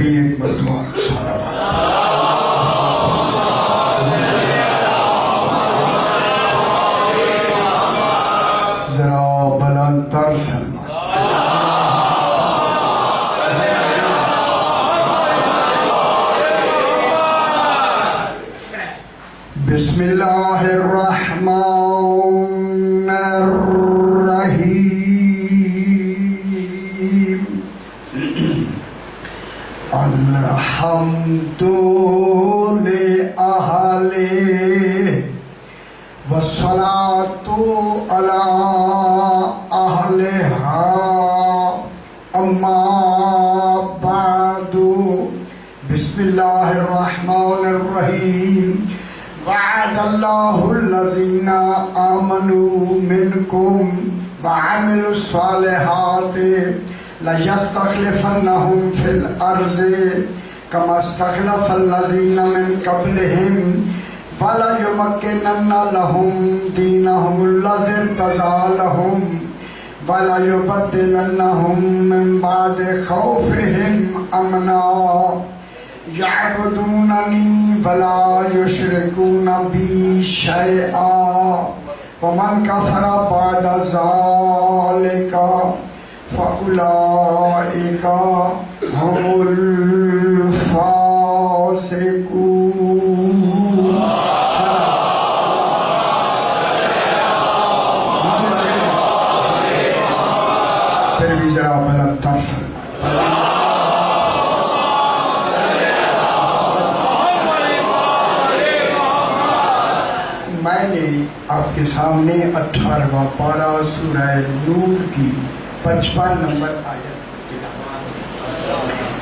بھی ایک مرتبہ ذرا بلند تر سلمان بسم اللہ الرحمن الرحیم الحمد لأہل والصلاة علی اہلہا اما بعد بسم اللہ الرحمن الرحیم وعد اللہ الذین آمنوا منکم وعملوا الصالحات لَيَسْتَخْلِفَنَّهُمْ فِي الْأَرْضِ كَمَا اسْتَخْلَفَ الَّذِينَ مِنْ قَبْلِهِمْ وَلَيُمَكِّنَنَّ لَهُمْ دِينَهُمُ الَّذِي ارْتَضَىٰ لَهُمْ وَلَيُبَدِّلَنَّهُمْ مِنْ بَعْدِ خَوْفِهِمْ أَمْنًا يَعْبُدُونَنِي وَلَا يُشْرِكُونَ بِي شَيْئًا وَمَنْ كَفَرَ بَعْدَ ذَلِكَ فَأُولَٰئِكَ هُمُ الْفَاسِقُونَ پھر بھی ذرا بلند تر سلمان میں نے آپ کے سامنے 18واں پارہ سورہ نور کی 55 نمبر آیت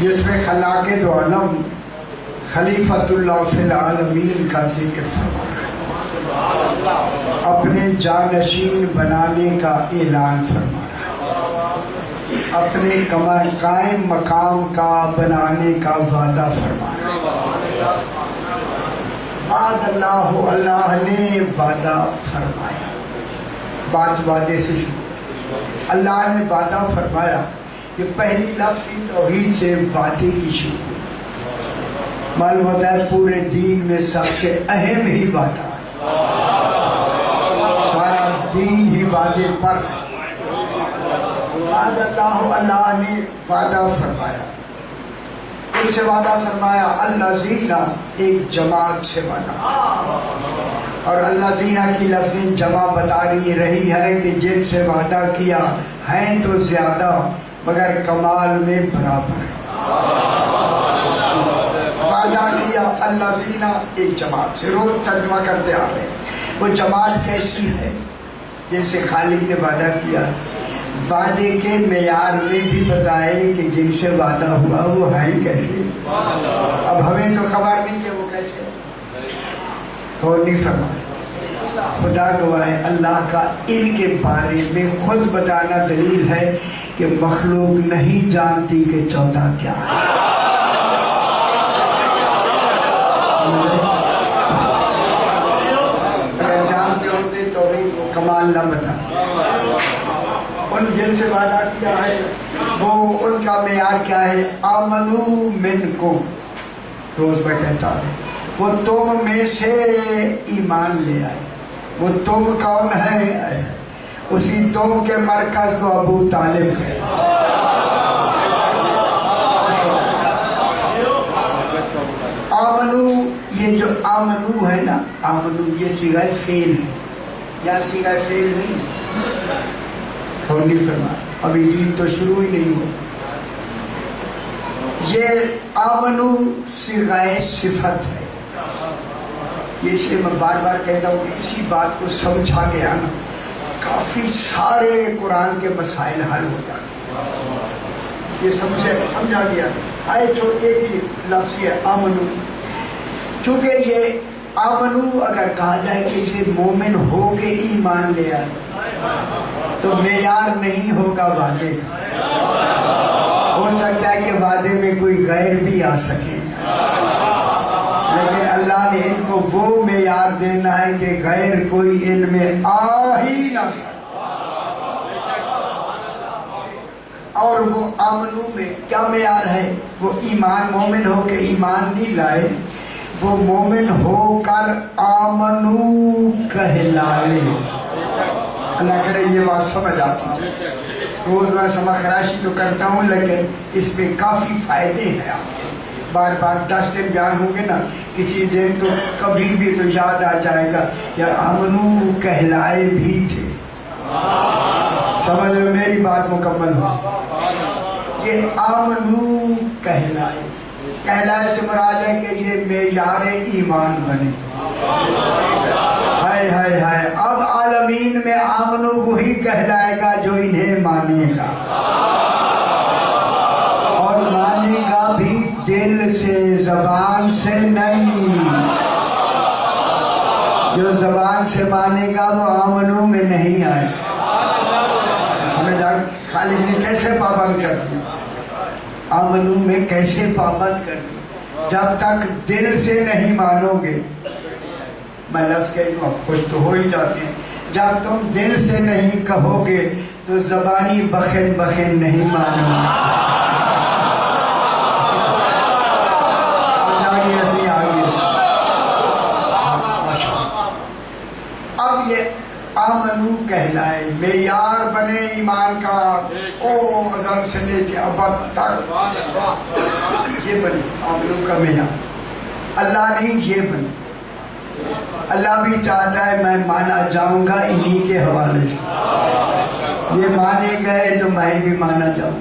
جس میں خلاق دو عالم خلیفۃ اللہ فی العالمین کا ذکر فرما رہا ہے، اپنے جانشین بنانے کا اعلان فرما رہا ہے، اپنے قائم مقام کا بنانے کا وعدہ فرما رہا ہے۔ بعد اللہ نے وعدہ فرمایا، بات وعدے سے شروع، اللہ نے وعدہ فرمایا کہ پہلی لفظ توحید سے وعدے کی شروع ہوئی۔ معلوم ہوتا ہے پورے دین میں سب سے اہم ہی وعدہ ہے، سارا دین ہی وعدے پر ہے۔ بعد اللہ نے وعدہ فرمایا، ان سے وعدہ فرمایا الذین، ایک جماعت سے وعدہ، اور اللہ زینہ کی لفظیں جمع بتا رہی ہے کہ جن سے وعدہ کیا ہیں تو زیادہ مگر کمال میں برابر۔ وعدہ کیا اللہ زینہ ایک جماعت سے، روز ترجمہ کرتے آ رہے ہیں وہ جماعت کیسی ہے جن سے خالق نے وعدہ کیا، وعدے کے معیار میں بھی بتائے کہ جن سے وعدہ ہوا وہ ہیں کیسے۔ اب ہمیں تو خبر نہیں کہ وہ کیسے، غور نہیں فرمایا۔ خدا گواہ ہے اللہ کا ان کے بارے میں خود بتانا دلیل ہے کہ مخلوق نہیں جانتی کہ 14 کیا ہے۔ اگر جانتے ہوتے تو بھی کمال نہ بتا۔ ان جن سے وعدہ کیا ہے وہ ان کا معیار کیا ہے؟ آمنو منکم، روز میں کہتا ہے وہ تم میں سے ایمان لے آئے۔ وہ تم کون ہے؟ اسی تم کے مرکز کو ابو طالب ہے۔ آمنو، یہ جو آمنو ہے نا، آمنو یہ صیغہ فعل ہے یا صیغہ فعل نہیں، اور نہیں فرمایا ابھی دین تو شروع ہی نہیں ہوا۔ یہ آمنو صیغہ صفت ہے، یہ اس لیے میں بار بار کہتا ہوں کہ اسی بات کو سمجھا گیا نا کافی سارے قرآن کے مسائل حل ہو جاتے ہیں۔ یہ سمجھا گیا آئے جو ایک ہی لفظ ہے آمنو، چونکہ یہ آمنو اگر کہا جائے کہ یہ مومن ہو کے ایمان لے آئے تو معیار نہیں ہوگا وعدے کا، ہو سکتا ہے کہ وعدے میں کوئی غیر بھی آ سکے، لیکن اللہ نے ان کو وہ معیار دینا ہے کہ غیر کوئی ان میں آ ہی نہ سکے۔ اور وہ آمنو میں کیا معیار ہے؟ وہ ایمان، مومن ہو کے ایمان نہیں لائے، وہ مومن ہو کر آمنو کہلائے۔ اللہ کرے یہ بات سمجھ آتی ہے۔ روز میں سما خراشی تو کرتا ہوں لیکن اس میں کافی فائدے ہیں آپ کے۔ بار بار 10 دن بیان ہوں گے نا، کسی دن تو کبھی بھی تو یاد آ جائے گا یا آمنو کہلائے بھی تھے۔ سمجھ لو میری بات مکمل ہو۔ یہ آمنو کہلائے، کہلائے سے مراد ہے کہ یہ معیار ایمان بنے۔ ہائے ہائے ہائے، اب عالمین میں آمنو وہی کہلائے گا جو انہیں مانے گا، اور مانے گا بھی دل سے، زبان سے نہیں۔ جو زبان سے مانے گا وہ آمنو میں نہیں آئے۔ خالد نے کیسے پابند کر دی؟ آمنو میں کیسے پابند کر دی؟ جب تک دل سے نہیں مانو گے، میں لفظ کہہ دوں آپ خوش تو ہو ہی جاتے ہیں، جب تم دل سے نہیں کہو گے تو زبانی بخن بخن نہیں مانو گے۔ اب یہ آمنو کہلائے، معیار بنے ایمان کا، او ازل سے لے کے ابد تک یہ بنے آمنو کا معیار۔ اللہ نہیں، یہ بنے۔ اللہ بھی چاہتا ہے میں مانا جاؤں گا انہی کے حوالے سے، یہ مانے گئے تو میں بھی مانا جاؤں۔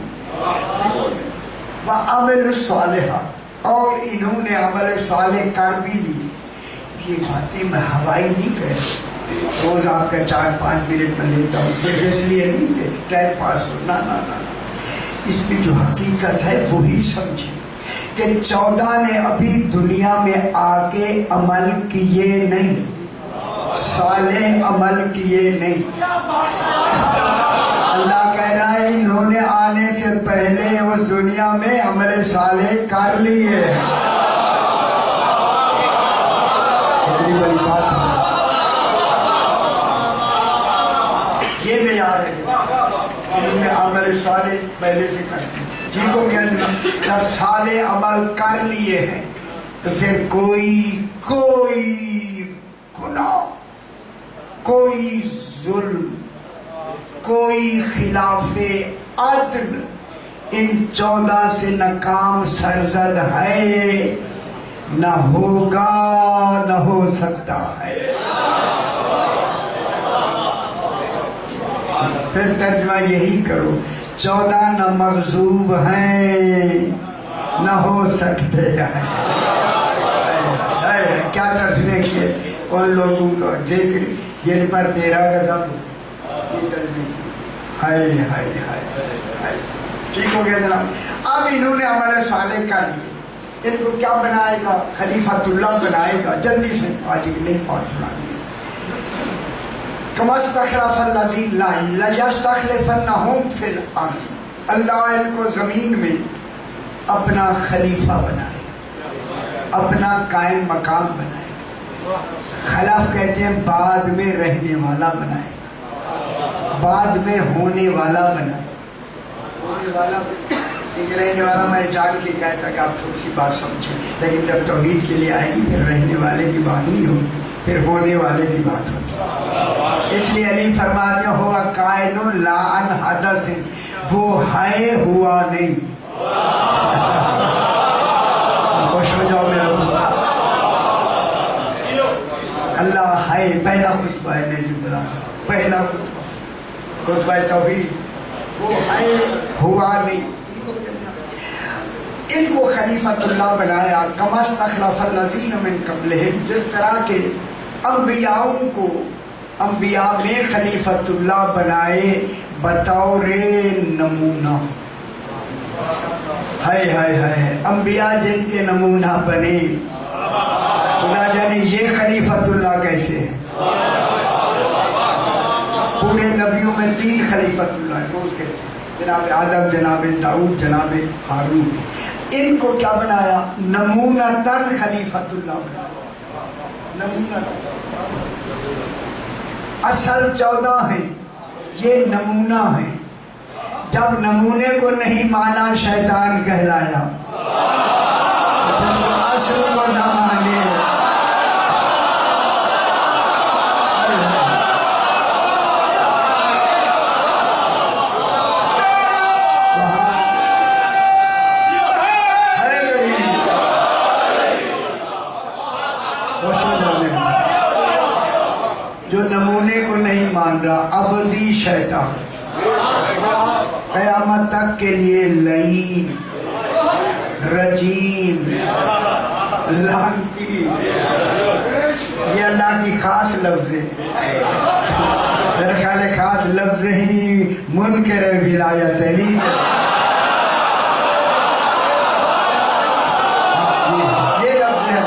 وَعَمِلُ الصَّالِحَاتِ، اور انہوں نے عمل صالح کر بھی لی۔ یہ باتیں میں ہوائی نہیں کہہ رہا، روز آپ کا 4-5 منٹ میں لیتا ہوں، صرف اس لیے نہیں کہ ٹائم پاس ہو، نہ نہ نہ، اس میں جو حقیقت ہے وہی سمجھیں کہ 14 نے ابھی دنیا میں آ کے عمل کیے نہیں، صالح عمل کیے نہیں۔ اللہ کہہ رہا ہے انہوں نے آنے سے پہلے اس دنیا میں عمل صالح کر لیے۔ کتنی بڑی بات ہے، یہ معیار ہے۔ انہوں نے عمل صالح پہلے سے کر دیا، ٹھیک ہو گیا؟ جب صالح عمل کر لیے ہیں تو پھر کوئی گناہ، کوئی ظلم، کوئی خلاف عدل ان 14 سے نہ کام سرزد ہے، نہ ہوگا، نہ ہو سکتا ہے۔ پھر ترجمہ یہی کرو، 14 نہ مغضوب ہیں نہ ہو سکتے ہیں۔ کیا ترجمے کیے ان لوگوں کو ذکر جن پر تیرا غضب، یہ ترجمے کی۔ ہائے ہائے ہائے ہائے، ٹھیک ہو گیا جناب؟ اب انہوں نے عمل صالح کر لیے، ان کو کیا بنائے گا؟ خلیفۃ اللہ بنائے گا۔ جلدی سے آج ایک نئی بات سنا دی، كما استخلف الذين ليستخلفنهم في الارض، اللہ ان کو زمین میں اپنا خلیفہ بنائے، اپنا قائم مقام بنائے۔ خلف کہتے ہیں بعد میں رہنے والا بنائے، بعد میں ہونے والا بنائے۔ ہونے والا رہنے والا میں جان کے کہتا کہ آپ تھوڑی سی بات سمجھیں، لیکن جب توحید کے لیے آئے گی پھر رہنے والے کی بات نہیں ہوگی، پھر ہونے والے کی بات ہوگی۔ اس لیے علی فرماتے ہوا قائل لا عن حدث، وہ ہے ہوا نہیں۔ خوش ہو جاؤ میرا پتر، اللہ ہے۔ پہلا خطبہ ہے میں جو بلا، پہلا خطبہ توحید، وہ ہے ہوا نہیں۔ ان کو خلیفۃ اللہ بنایا، کما استخلف الذین من قبلہم، جس طرح کے انبیاءوں کو انبیاء میں خلیفۃ اللہ بنائے بطور نمونہ۔ ہائے ہائے ہائے، انبیاء جن کے نمونہ بنے، خدا جانے یہ خلیفۃ اللہ کیسے ہے۔ پورے نبیوں میں 3 خلیفۃ اللہ روز کہتے ہیں، جناب آدم، جناب داؤد، جناب ہارون۔ ان کو کیا بنایا؟ نمونتاً خلیفۃ اللہ بنایا، نمونہ۔ اصل 14 ہیں، یہ نمونہ ہیں۔ جب نمونے کو نہیں مانا شیطان کہلایا، جب اصل کو نہ مانے جو نمونے کو نہیں مان رہا ابدی شیطان، قیامت تک کے لیے لعین، رجیم، لعنتی، یہ اللہ کی خاص لفظ ہے، میرے خیال ہے خاص لفظ ہی منکر ولایت علی، یہ لفظ ہے۔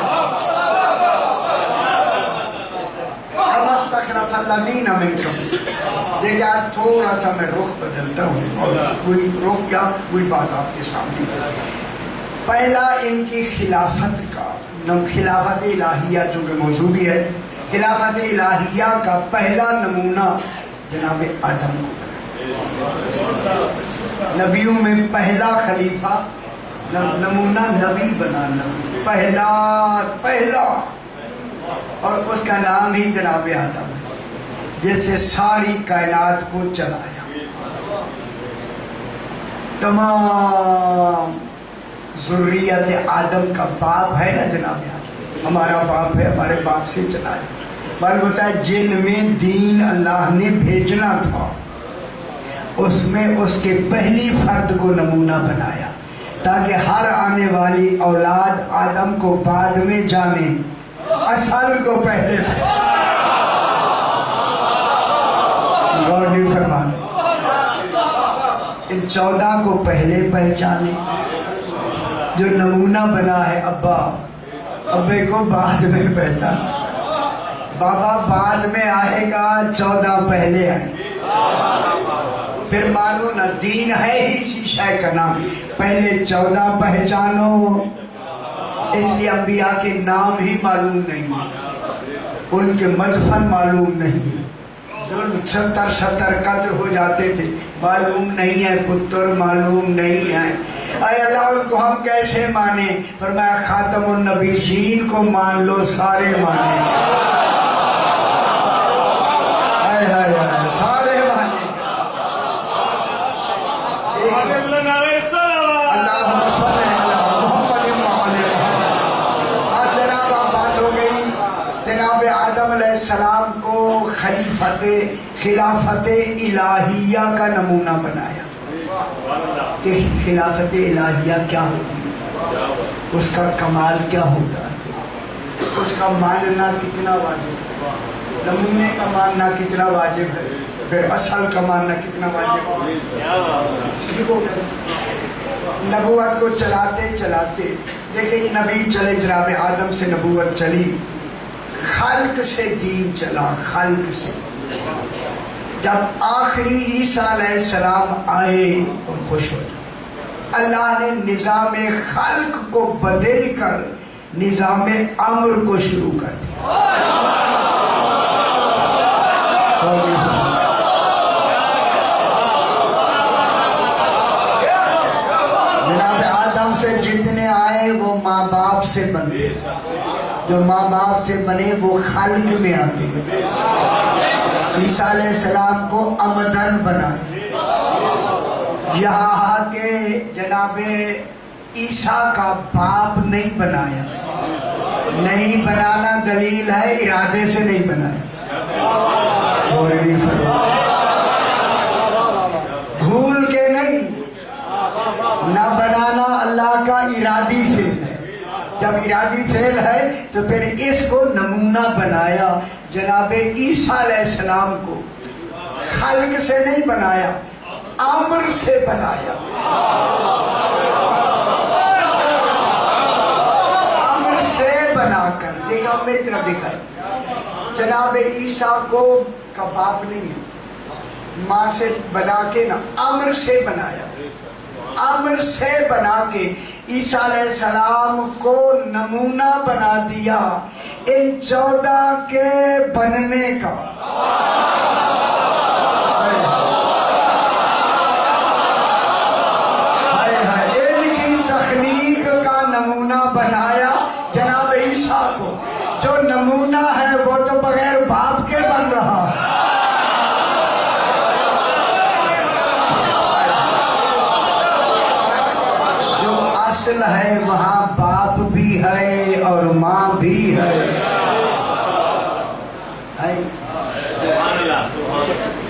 الذین منکم، دیکھیں آج تھوڑا سا میں رخ بدلتا ہوں اور وہی رخ کیا وہی بات آپ کے سامنے۔ پہلا ان کی خلافت کا، خلافت الہیہ چونکہ موضوع بھی ہے، خلافت الہیہ کا پہلا نمونہ جناب آدم کو، نبیوں میں پہلا خلیفہ نمونہ نبی بنا، نبی پہلا، اور اس کا نام ہی جناب آدم ہے، جس سے ساری کائنات کو چلایا، تمام ذریت آدم کا باپ ہے نا جناب آدم، ہمارا باپ ہے، ہمارے باپ سے چلایا۔ معلوم ہوتا ہے جن میں دین اللہ نے بھیجنا تھا اس میں اس کے پہلی فرد کو نمونہ بنایا تاکہ ہر آنے والی اولاد آدم کو بعد میں جانے، اصل کو پہلے غور نہیں فرمانا، ان 14 کو پہلے پہچانے، جو نمونہ بنا ہے ابے کو بعد میں پہچانا، بابا بعد میں آئے گا، 14 پہلے آئے، پھر معلوم نہ دین ہے ہی اسی شے کا نام، پہلے 14 پہچانو، اس لیے انبیاء کے نام ہی معلوم نہیں، ان کے مدفن معلوم نہیں، 70 قتل ہو جاتے تھے، معلوم نہیں ہے، پتر معلوم نہیں ہے، اے اللہ ان کو ہم کیسے مانیں؟ فرمایا خاتم النبیین کو مان لو، سارے مانے، سارے مانے، السلام کو خلافت الہیہ کا نمونہ بنایا کہ خلافت الہیہ کیا ہوتی ہے، اس کا کمال کیا ہوتا ہے، اس کا ماننا کتنا واجب ہے، نمونے کا ماننا کتنا واجب ہے، پھر اصل کا ماننا کتنا واجب ہے۔ نبوت کو چلاتے چلاتے دیکھیں نبی چلے، جناب آدم سے نبوت چلی، خلق سے دین چلا، خلق سے، جب آخری عیسیٰ علیہ السلام آئے اور خوش ہو جائے، اللہ نے نظام خلق کو بدل کر نظام امر کو شروع کر دیا۔ جناب آدم سے جتنے آئے وہ ماں باپ سے بنتے، جو ماں باپ سے بنے وہ خلق میں آتے ہیں، عیسیٰ علیہ السلام کو عمدن بنائے، یہاں کے جناب عیسیٰ کا باپ نہیں بنایا، نہیں بنانا دلیل ہے ارادے سے نہیں بنایا، اور نہیں فرمایا بھول کے نہیں، نہ بنانا اللہ کا ارادی فعل ہے، جب ارادی فعل ہے تو پھر اس کو نمونہ بنایا، جناب عیسیٰ علیہ السلام کو خلق سے نہیں بنایا، امر سے بنایا، امر سے بنا کر، دیکھا میری طرف دیکھا، جناب عیسیٰ کو کا باپ نہیں ہے، ماں سے بنا کے نہ، امر سے بنایا، امر سے بنا کے عیسیٰ علیہ السلام کو نمونہ بنا دیا ان 14 کے بننے کا۔ ہے وہاں باپ بھی ہے اور ماں بھی ہے.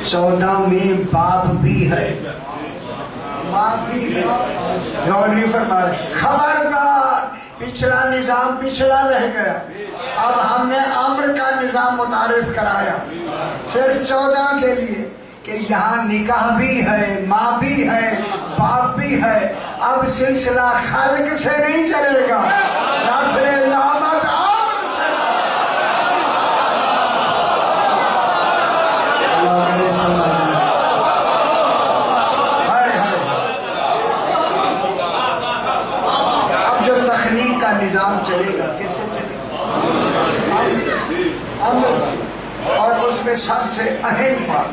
14 میں باپ بھی ہے ماں بھی ہے. غور نہیں فرما رہے. خبردار، پچھلا نظام پچھلا رہ گیا. اب ہم نے امر کا نظام متعارف کرایا صرف 14 کے لیے کہ یہاں نکاح بھی ہے، ماں بھی ہے، باپ بھی ہے. اب سلسلہ خلق سے نہیں چلے گا، نسل لامت امر سے. اللہ نے سمجھا. اب جو تخلیق کا نظام چلے گا کس سے چلے گا؟ امر سے. اور اس میں سب سے اہم بات،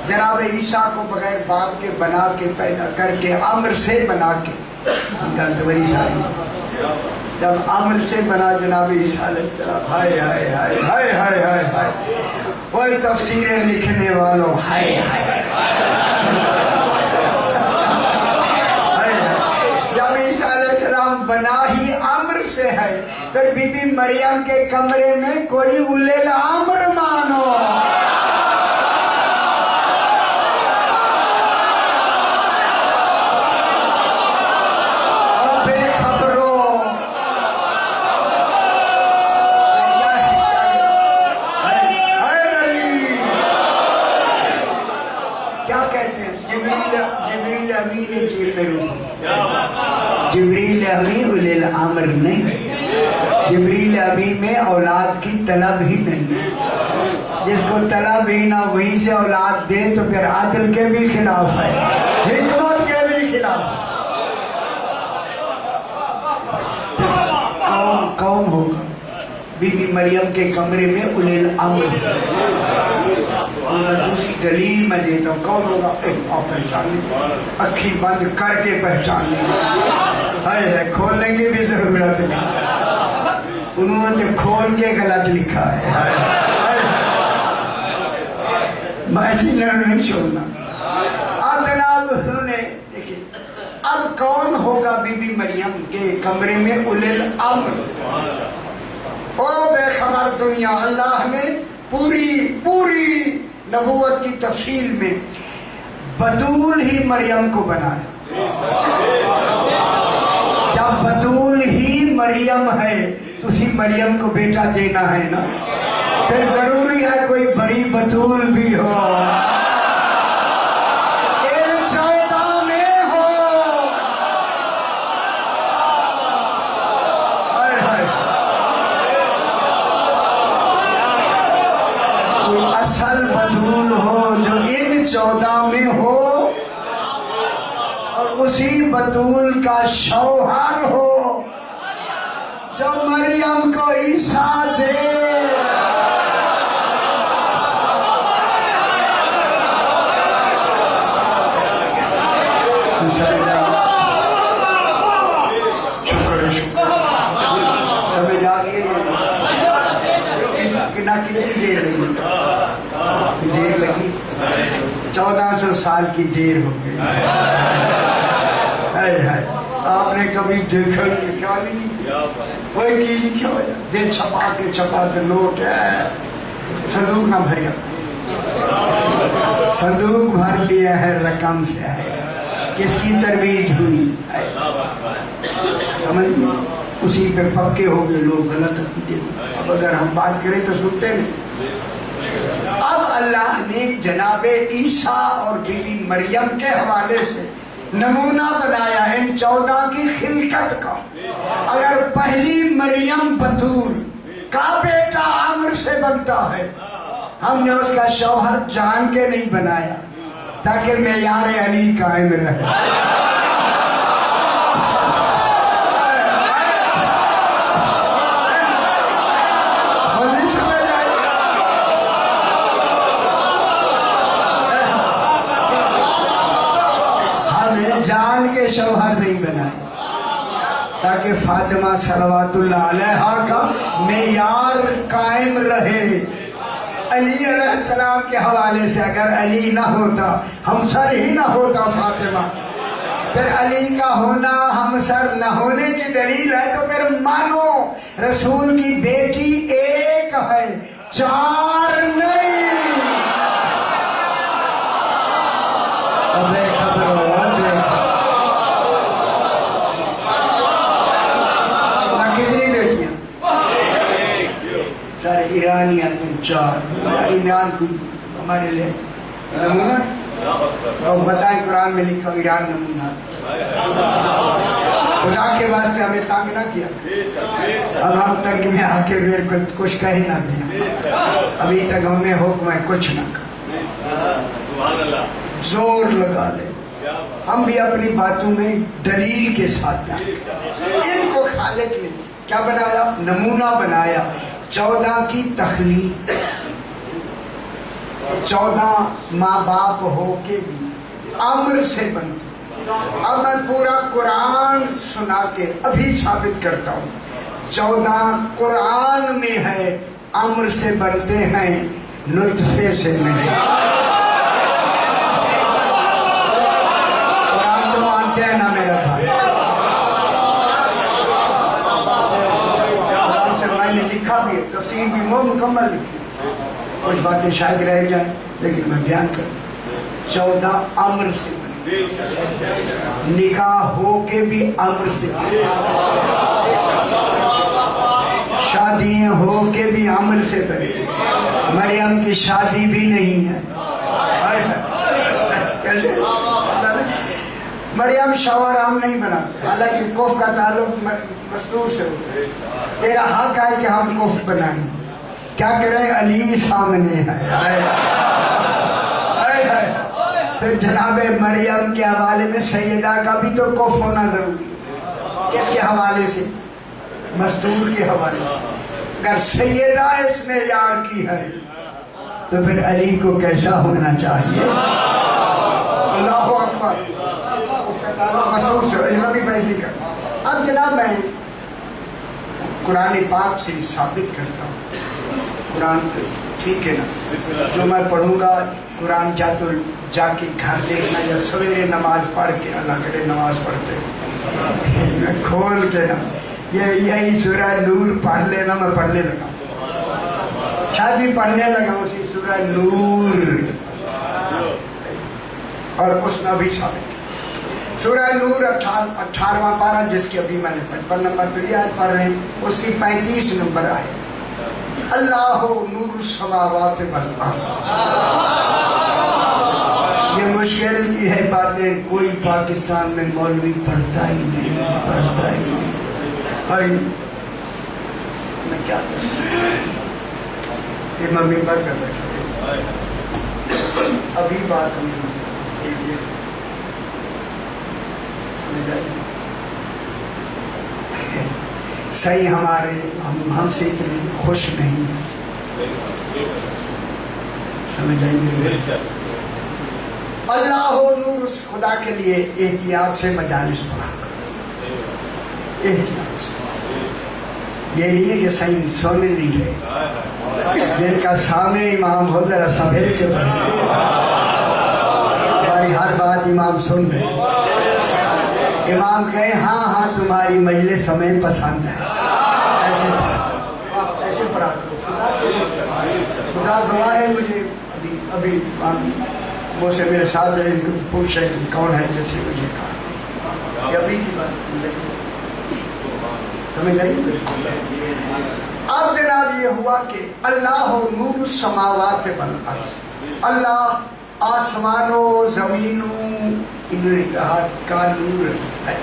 جناب عیسیٰ کو بغیر باپ کے بنا کے پیدا کر کے امر سے بنا کے گندوری ساری. جب امر سے بنا جناب عیسیٰ علیہ السلام، ہائے ہائے ہائے ہائے ہائے ہائے ہائے، وہی تفسیریں لکھنے والوں ہائے ہائے. جب عیسیٰ علیہ السلام بنا ہی امر سے ہے، پھر بی بی مریم کے کمرے میں کوئی اولل امر مانو. جبریل امین اولل الامر نہیں. جبریل امین میں اولاد کی طلب ہی نہیں. جس کو طلب ہی نہ وہیں سے اولاد دے تو پھر عدل کے بھی خلاف ہے، حکمت کے بھی خلاف ہے. کون ہوگا بی بی مریم کے کمرے میں اولل الامر؟ میں دوسری دلیل میں دیتا ہوں. کون ہوگا؟ آپ پہچان لیں، اکھی بند کر کے پہچان لیں. ہے کھولنے کی بھی ضرورت نہیں، انہوں نے کھول کے غلط لکھا ہے. ایسی نہیں چھوڑنا. اب جناب نے دیکھیے، اب کون ہوگا بی بی مریم کے کمرے میں اولل الامر؟ او بے خبر دنیا، اللہ نے پوری نبوت کی تفصیل میں بطول ہی مریم کو بنایا. جب بطول ہی مریم ہے تو اسی مریم کو بیٹا دینا ہے نا، پھر ضروری ہے کوئی بڑی بطول بھی ہو. اصل بطول ہو جو ان 14 میں ہو، اور اسی بطول کا شوہر ہو جو مریم کو عیسیٰ دے. شکر سمجھ آ گئی؟ کتنی دیر لگی؟ 1400 سال کی دیر ہو گئی. آپ نے کبھی دیکھا خیال ہی نہیں کیا. وہی کی لکھا ہو دن چھپا کے نوٹ ہے، صندوق نہ بھریا، صندوق بھر لیا ہے رقم سے ہے. کس کی ترویج ہوئی؟ سمجھ اسی پہ پکے ہو گئے لوگ غلط عقیدے. اب اگر ہم بات کریں تو سنتے نہیں. اب اللہ نے جناب عیسیٰ اور بی بی مریم کے حوالے سے نمونہ بنایا ان 14 کی خلقت کا. اگر پہلی مریم بطول کا بیٹا عمر سے بنتا ہے، ہم نے اس کا شوہر جان کے نہیں بنایا تاکہ معیار علی قائم رہے. جان کے شوہر نہیں بنائے تاکہ فاطمہ صلوات اللہ علیہا کا معیار قائم رہے. علی علیہ السلام کے حوالے سے اگر علی نہ ہوتا، ہمسر ہی نہ ہوتا فاطمہ، پھر علی کا ہونا ہم سر نہ ہونے کی دلیل ہے تو پھر مانو رسول کی بیٹی ایک ہے، چار نہیں۔ اب خبر ہو کتنی بیٹیاں؟ سارے ایرانی تم چار، ایران کو ہمارے لیے نمونہ اور بتائیں قرآن میں لکھا ایران نمونہ۔ خدا کے واسطے ہمیں تنگ نہ کیا، اب ہم تنگ میں آ کے میرے کو کچھ کہہ نہ دیا، ابھی تک ہمیں حکم ہے کچھ نہ کر، زور لگا لے، ہم بھی اپنی باتوں میں دلیل کے ساتھ جائیں۔ ان کو خالق نے کیا بنایا؟ نمونہ بنایا، 14 کی تخلیق، 14 ماں باپ ہو کے بھی امر سے بنتی۔ اب میں پورا قرآن سنا کے ابھی ثابت کرتا ہوں، 14 قرآن میں ہے، امر سے بنتے ہیں، نطفے سے نہیں۔ قرآن تو مانتے ہیں نا میرا بھائی؟ قرآن سے میں نے لکھا بھی، تفسیر بھی مکمل لکھی، کچھ باتیں شاید رہ جائیں لیکن میں بیان کروں۔ 14 امر سے بنے، نکاح ہو کے بھی امر سے بنے، شادیاں ہو کے بھی امر سے بنے۔ مریم کی شادی بھی نہیں ہے، کیسے؟ مریم شوہر ہم نہیں بناتے، حالانکہ کف کا تعلق مستور سے ہوتا ہے، تیرا حق ہے کہ ہم کف بنائیں، کیا کریں؟ علی سامنے ہے۔ پھر جناب مریم کے حوالے میں سیدہ کا بھی تو کف ہونا ضروری ہے، کس کے حوالے سے؟ مستور کے حوالے سے۔ اگر سیدہ اس نے یار کی ہے تو پھر علی کو کیسا ہونا چاہیے؟ اللہ اکبر، مستور سے علم بھی بحث نہیں کرتا۔ اب جناب میں قرآن پاک سے ثابت کرتا ہوں، قرآن ٹھیک ہے نا، جو میں پڑھوں گا قرآن جا کے گھر دیکھنا، یا سویرے نماز پڑھ کے، اللہ کرے نماز پڑھتے میں کھول کے نا یہی سورہ نور پڑھ لینا، میں پڑھنے لگا، شاید بھی پڑھنے لگا اسی سورہ نور، اور اس میں بھی ثابت سورہ نور 18واں پارہ، جس کی ابھی میں نے 55 نمبر تو یہ آیت پڑھ رہے ہیں، اس کی 35 نمبر آئے، اللہ نور السماوات والارض۔ یہ مشکل کی ہے باتیں، کوئی پاکستان میں مولوی پڑھتا ہی نہیں، پڑھتا ہی نہیں بھائی، میں کیا کہ ممبر کر بیٹھے ابھی بات ہم صحیح، ہمارے ہم سے اتنے خوش نہیں ہیں، سمجھ آئیے؟ اللہ نور، اس خدا کے لیے احتیاط سے مجالس پڑھا کر، احتیاط سے، یہ نہیں ہے کہ صحیح سونے نہیں رہے، جن کا سامنے امام ہو ذرا سنبھل کے پڑھے، ہماری ہر بات امام سن رہے، امام کہے ہاں ہاں تمہاری مجلس ہمیں پسند ہے، ایسے پڑھا کرو۔ خدا گواہ ہے، مجھے ابھی وہ سے میرے ساتھ پوچھے کہ کون ہے جیسے مجھے کہا، یہ ابھی کی بات سمجھ آئی؟ اب جناب یہ ہوا کہ اللہ نور السماوات والارض، اللہ آسمانوں زمینوں، انہوں نے کہا کا نور ہے،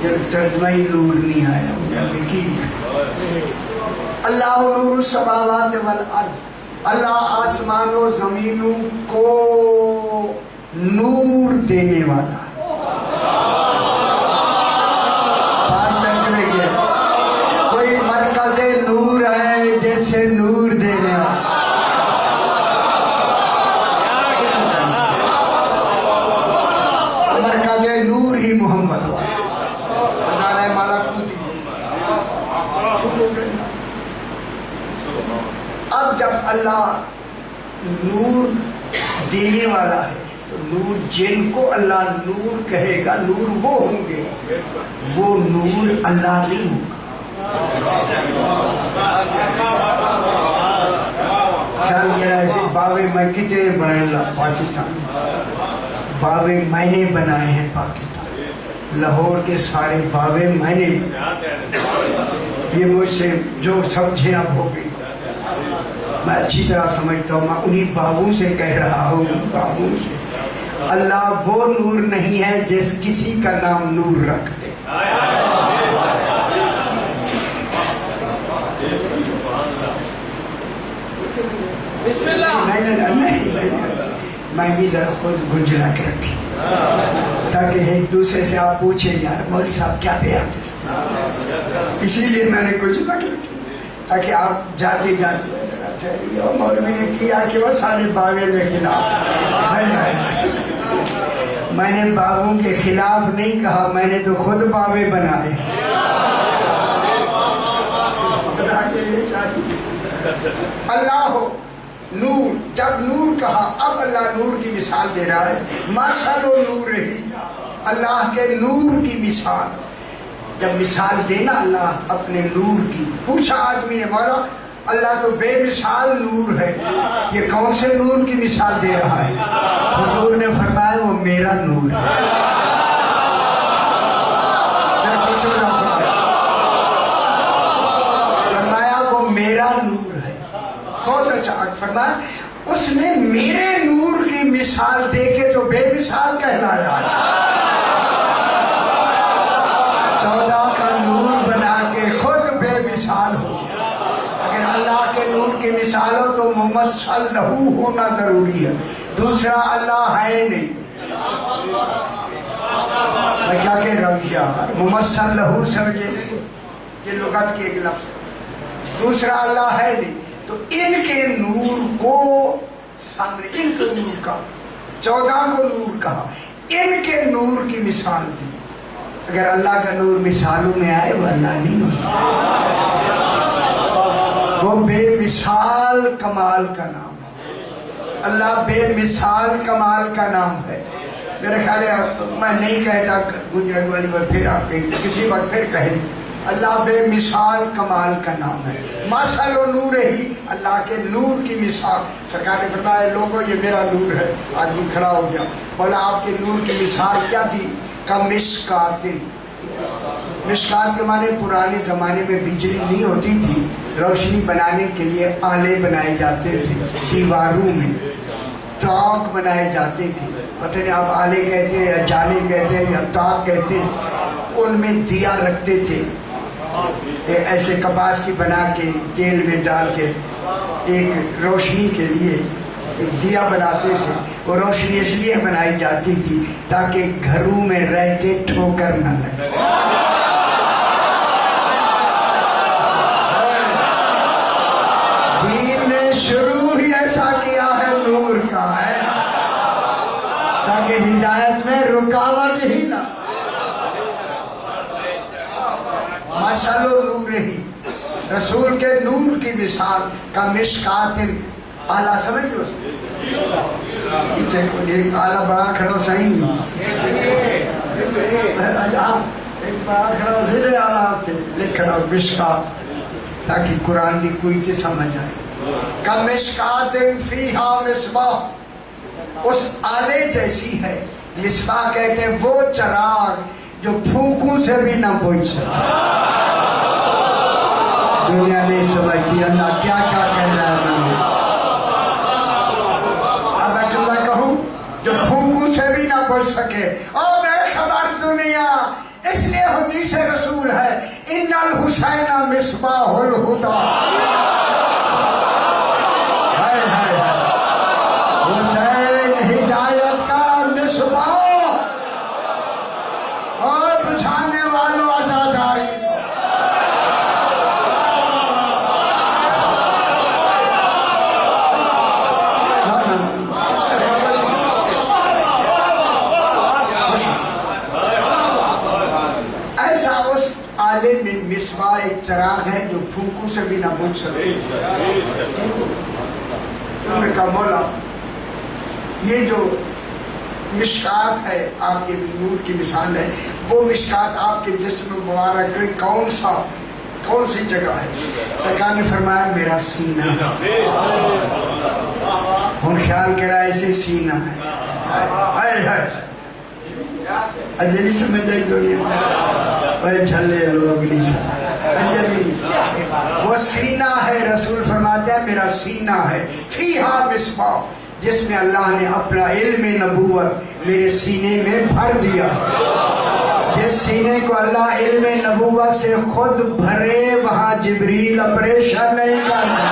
جب ترجمہ نور نہیں آیا دیکھی، اللہ نور السماوات والارض، اللہ آسمان و زمینوں کو نور دینے والا ہے۔ ترجمے کیا، کوئی مرکز نور ہے جیسے نور دینے والا، مرکز نور ہی محمد ہوا، اب جب اللہ نور دینے والا ہے تو نور جن کو اللہ نور کہے گا نور وہ ہوں گے، وہ نور اللہ نہیں ہوگا۔ خیال کیا ہے باوے میں کتنے بنائے پاکستان، باوے میں نے بنائے ہیں پاکستان، لاہور کے سارے باوے میں نے بنائے۔ یہ مجھ سے جو سمجھے اب ہو گئی، میں اچھی طرح سمجھتا ہوں، میں انہی بابوں سے کہہ رہا ہوں، بابوں سے۔ اللہ وہ نور نہیں ہے جس کسی کا نام نور رکھ دے۔ بسم اللہ۔ نہیں، میں بھی ذرا خود گنجلا کے رکھی تاکہ ایک دوسرے سے آپ پوچھیں یار مولوی صاحب کیا بیان تھے، اسی لیے میں نے کچھ رکھ رکھی تاکہ آپ جاتے جاتے مولوی نے کیا کہ وہ سارے باغے کے خلاف۔ میں نے باغوں کے خلاف نہیں کہا، میں نے تو خود باغے بنائے۔ اللہ ہو نور، جب نور کہا اب اللہ نور کی مثال دے رہا ہے۔ مثل نور ہی، اللہ کے نور کی مثال، جب مثال دینا اللہ اپنے نور کی۔ پوچھا آدمی نے مولا اللہ تو بے مثال نور ہے، یہ کون سے نور کی مثال دے رہا ہے؟ حضور نے فرمایا وہ میرا نور ہے۔ فرمایا وہ میرا نور ہے، بہت اچھا فرمایا اس نے میرے نور کی مثال دے کے تو بے مثال کہلایا۔ 14 کا نور بنا کے خود بے مثال ہو گیا۔ اگر اللہ کے نور کی مثال ہو تو ممثل لہو ہونا ضروری ہے، دوسرا اللہ ہے نہیں۔ میں کیا کہہ رہا ہوں کیا ممثل لہو سمجھے، یہ لغت کی ایک لفظ ہے، دوسرا اللہ ہے نہیں۔ تو ان کے نور کو سامنے، ان کے نور کا 14 کو نور کہا، ان کے نور کی مثال دی۔ اگر اللہ کا نور مثالوں میں آئے وہ اللہ نہیں ہوتا، وہ بے مثال کمال کا نام ہے۔ اللہ بے مثال کمال کا نام ہے۔ میرے خیال ہے میں نہیں کہتا گجرات والی بار، پھر آپ کسی وقت پھر کہیں اللہ بے مثال کمال کا نام ہے۔ مثل و نور ہی، اللہ کے نور کی مثال۔ سرکار نے فرمایا لوگوں یہ میرا نور ہے۔ آدمی کھڑا ہو گیا، بولا آپ کے نور کی مثال کیا تھی؟ کمشکات۔ مشکات کے معنی پرانے زمانے میں بجلی نہیں ہوتی تھی، روشنی بنانے کے لیے آلے بنائے جاتے تھے، دیواروں میں تاک بنائے جاتے تھے، پتہ نہیں آپ آلے کہتے ہیں یا جالے کہتے ہیں یا تاک کہتے ہیں، ان میں دیا رکھتے تھے، ایسے کپاس کی بنا کے تیل میں ڈال کے ایک روشنی کے لیے ایک دیا بناتے تھے۔ وہ روشنی اس لیے بنائی جاتی تھی تاکہ گھروں میں رہ کے ٹھوکر نہ لگے۔ دین نے شروع ہی ایسا کیا ہے، نور کا ہے تاکہ ہدایت میں رکاوٹ ہی نہ۔ مثل و نور ہی، رسول کے نور کی مثال کا مشکات آلہ سمجھ لو، ایک آلہ بڑا کھڑا صحیح ایک بڑا کھڑا زیادہ آلہ لکھنا مشکات تاکہ قرآن کی کوئی کی سمجھ آئے۔ کا مشکات فیہا مصباح، اس آلے جیسی ہے۔ مصباح کہتے ہیں وہ چراغ جو پھونکوں سے بھی نہ بجھ سکتا۔ دنیا نہیں سمجھتی اللہ کیا کیا کہہ رہا ہے۔ اب میں تمہیں کہوں جو پھونکوں سے بھی نہ بچ سکے، اور بے خبر دنیا، اس لیے حدیث رسول ہے ان الحسین مصباح الہدی۔ حسین ہدایت کا مصباح اور بجھانے والوں آزاداری۔ میں مصباح ایک چراغ ہے جو پھونکوں سے بھی نہ بجھ سکے۔ انہوں نے کہا مولا یہ جو مشکات ہے، آپ کے نور کی مثال ہے. وہ مشکات آپ کے جسم مبارک میں کون سی جگہ ہے؟ سرکار نے فرمایا میرا سینہ. ہوں خیال کرا ایسے سینہ ہے. اجے نہیں سمجھ آئی دنیا جھلے لوگ نہیں سمجھ. وہ سینہ ہے، رسول فرماتے ہیں میرا سینہ ہے. فیہا مصباح، جس میں اللہ نے اپنا علم نبوت میرے سینے میں بھر دیا. جس سینے کو اللہ علم نبوت سے خود بھرے وہاں جبریل آپریشن نہیں کرتا.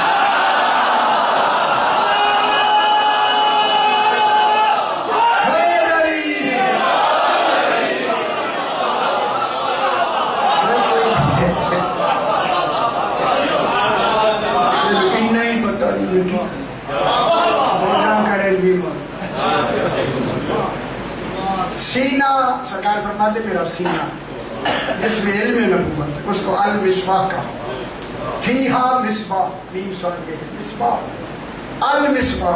سینہ، سرکار فرماتے میرا سینہ جس میں علم نبوت، اس کو المصباح کہا. فیہا مصباح، میم صاد کے مصباح، المصباح.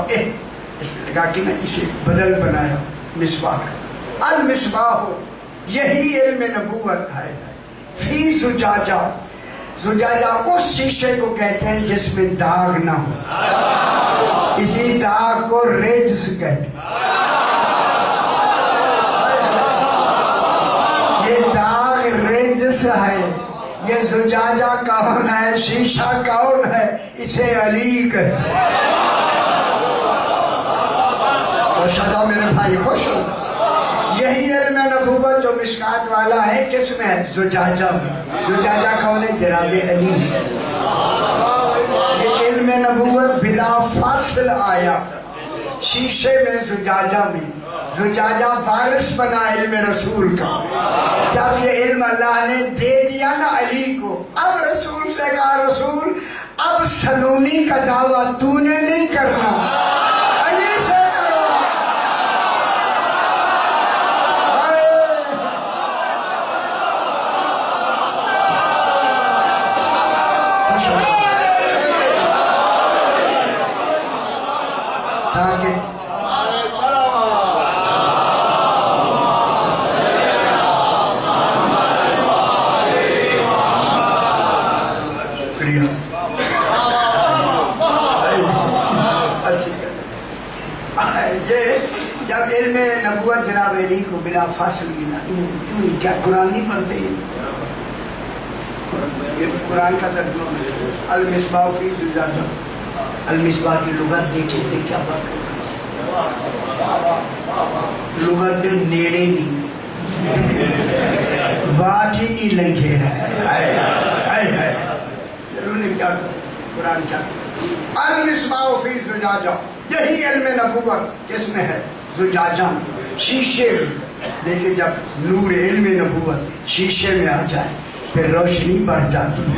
اس نے لگا کہ میں اسے بدل بنایا مصباح. المصباح یہی علم نبوت ہے. فی زجاجہ، زجاجہ اس شیشے کو کہتے ہیں جس میں داغ نہ ہو. اسی داغ کو رجس کہتے ہیں. یہ داغ رجس ہے. یہ زجاجہ کون ہے؟ شیشہ کون ہے؟ اسے علی کہتے ہیں. شدا میرے بھائی خوش ہو. یہی علم نبوت جو مشکات والا ہے کس میں ہے؟ زجاجہ میں. زجاجہ کون ہے؟ جناب علی. یہ علم نبوت بلا فاصل آیا شیشے میں، زجاجہ میں. زجاجہ وارث بنا علم رسول کا. جب یہ علم اللہ نے دے دیا نا علی کو، اب رسول سے کہا رسول اب سنونی کا دعویٰ تو نے نہیں کرنا، علی سے کرو. تاکہ علم نبوت جناب علی کو بلا فاصل ملا. کیوں ہی کیا قرآن نہیں پڑھتے؟ یہ قرآن کا ترجمہ ہے. المصباح فی زجاجہ. المصباح کی لغت دیکھے تھے کیا بات ہے؟ لغت دے نیڑے نہیں بات ہی نہیں لنگے ہے. ضرور نے کیا قرآن کیا المصباح فی زجاجہ. یہی علم نبوت کس میں ہے؟ زجاجہ میں، شیشے میں. دیکھیں جب نور علم نبوت شیشے میں آ جائے پھر روشنی بڑھ جاتی ہے.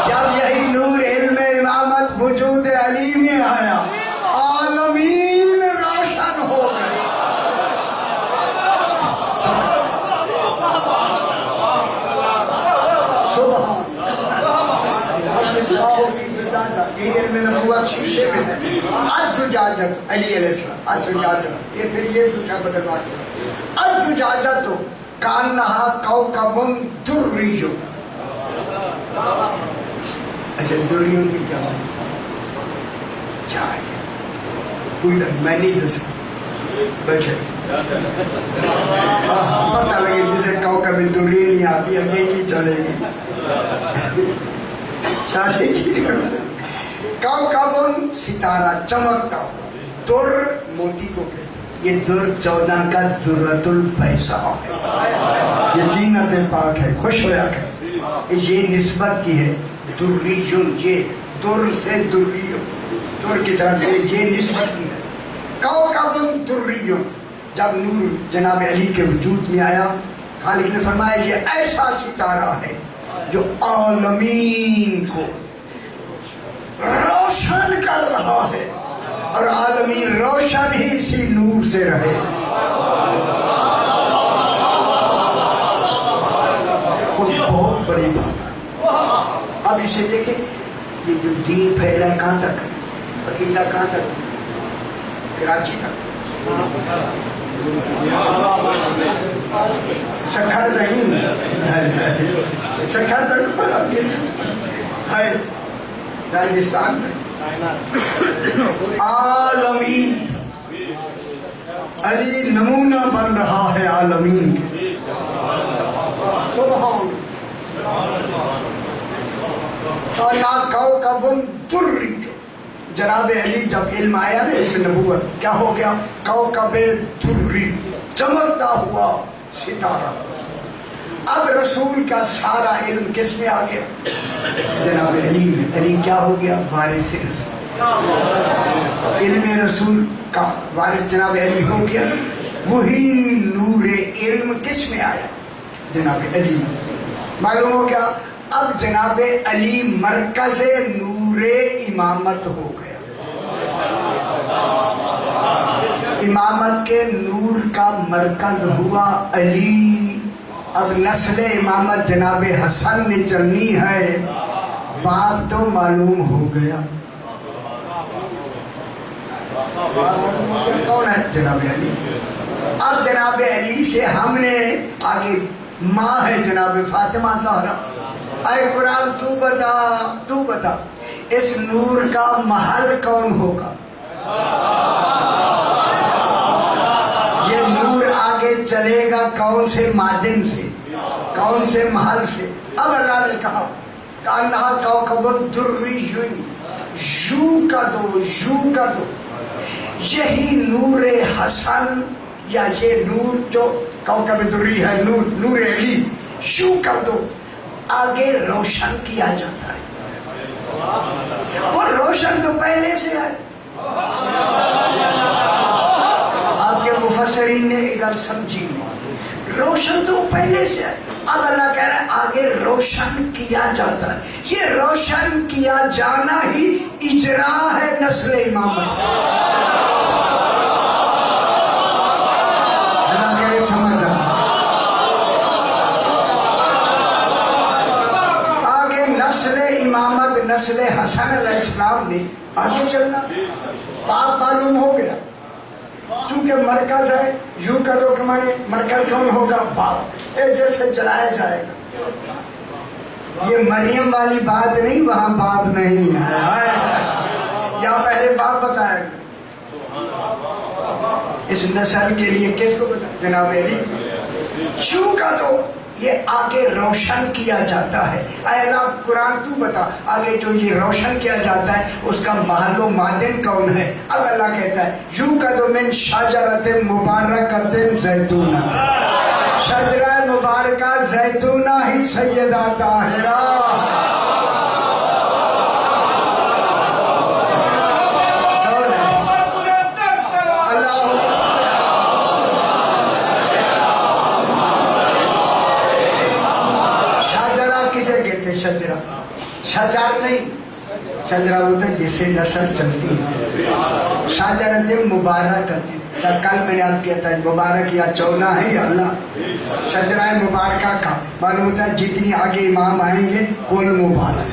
جب یہی نور علم امامت وجود علی میں آیا عالمین روشن ہو گئے. سبحان یہ علم نبوت شیشے میں ہے. الزجاجت علی علیہ السلام. الزجاجت یہ پھر یہ دوسرا بدلوا دیا. الزجاجت کانہا کوکب دری. اچھا دریوں کی کیا ہے؟ کوئی میں نہیں دس بیٹھے پتہ لگے جسے کوکب دری نہیں آتی اگے کی چلے گی شادی کی. کوکب ستارہ چمکتا ہوا. در موتی کو کہتے ہیں. یہ در 14 کا درۃ البیضاء ہے. یہ دینت پاک ہے. خوش ہویا کہ یہ نسبت کی ہے. دریون، یہ در سے دریون، در کی طرف یہ نسبت کی ہے. کوکب دریون. جب نور جناب علی کے وجود میں آیا خالق نے فرمایا یہ ایسا ستارہ ہے جو عالمین کو روشن کر رہا ہے اور عالمین روشن ہی اسی نور سے رہے. بہت بڑی بات ہے. اب اسے دیکھیں یہ جو دین پھیلا ہے کہاں تک، عقیدہ کہاں تک. کراچی تک، سکھر نہیں، سکھر تک ہے راجستھان میں. عالمین علی نمونہ بن رہا ہے عالمین کے. سبحان کوكب دري. جناب علی جب علم آیا نا علم نبوت کیا ہو گیا؟ کوكب دري، چمکتا ہوا ستارہ. اب رسول کا سارا علم کس میں آ گیا؟ جناب علی میں. علی کیا ہو گیا؟ وارث رسول. علم رسول کا وارث جناب علی ہو گیا. وہی نور علم کس میں آیا؟ جناب علی. معلوم ہو گیا اب جناب علی مرکز نور امامت ہو گیا. امامت کے نور کا مرکز ہوا علی. اب نسل امامت جناب حسن میں چلنی ہے. باپ تو معلوم ہو گیا. کون ہے؟ جناب علی. اب جناب علی سے ہم نے آگے ماں ہے جناب فاطمہ زہرا. اے قرآن تو بتا اس نور کا محل کون ہوگا؟ یہ نور آگے چلے گا کون سے معدن سے، کون سے محل سے؟ اب اللہ نے کہا کانہا کوكب دري. یوں کا دو یہی نور حسن یا یہ نور جو کوكب دري ہے، نور علی، یوں کر دو آگے روشن کیا جاتا ہے. وہ روشن تو پہلے سے ہے. آپ کے مفسرین نے ایک گل سمجھی، روشن تو پہلے سے ہے. اب اللہ کہہ رہا ہے آگے روشن کیا جاتا ہے. یہ روشن کیا جانا ہی اجرا ہے نسل امامت. اللہ کہہ رہے سمجھ آ امامت نسل حسن علیہ السلام نے آگے چلنا. باپ معلوم ہو گیا چونکہ مرکز ہے. یوں کا دو کمانے مرکز کون ہوگا؟ باپ. جیسے چلایا جائے گا. یہ مریم والی بات نہیں، وہاں باپ نہیں ہے. یہاں پہلے باپ بتایا گیا. اس نسل کے لیے کس کو بتا؟ جناب علی. یوں کا دو یہ آگے روشن کیا جاتا ہے. اے اللہ قرآن تو بتا آگے جو یہ روشن کیا جاتا ہے اس کا محل و معدن کون ہے؟ اب اللہ کہتا ہے یوں کا دو من شجرۃ مبارکۃ زیتونہ. شجرہ مبارکہ زیتونہ ہی سیدہ طاہرہ. شجر نہیں، شجرہ ہوتا ہے جس سے نسل چلتی ہے. شجرۃ مبارکۃ. کل میں نے عرض کیا تھا مبارک یا چونا ہے یا اللہ. شجرہ مبارکہ کا معلوم ہوتا ہے جتنی آگے امام آئیں گے کل مبارک.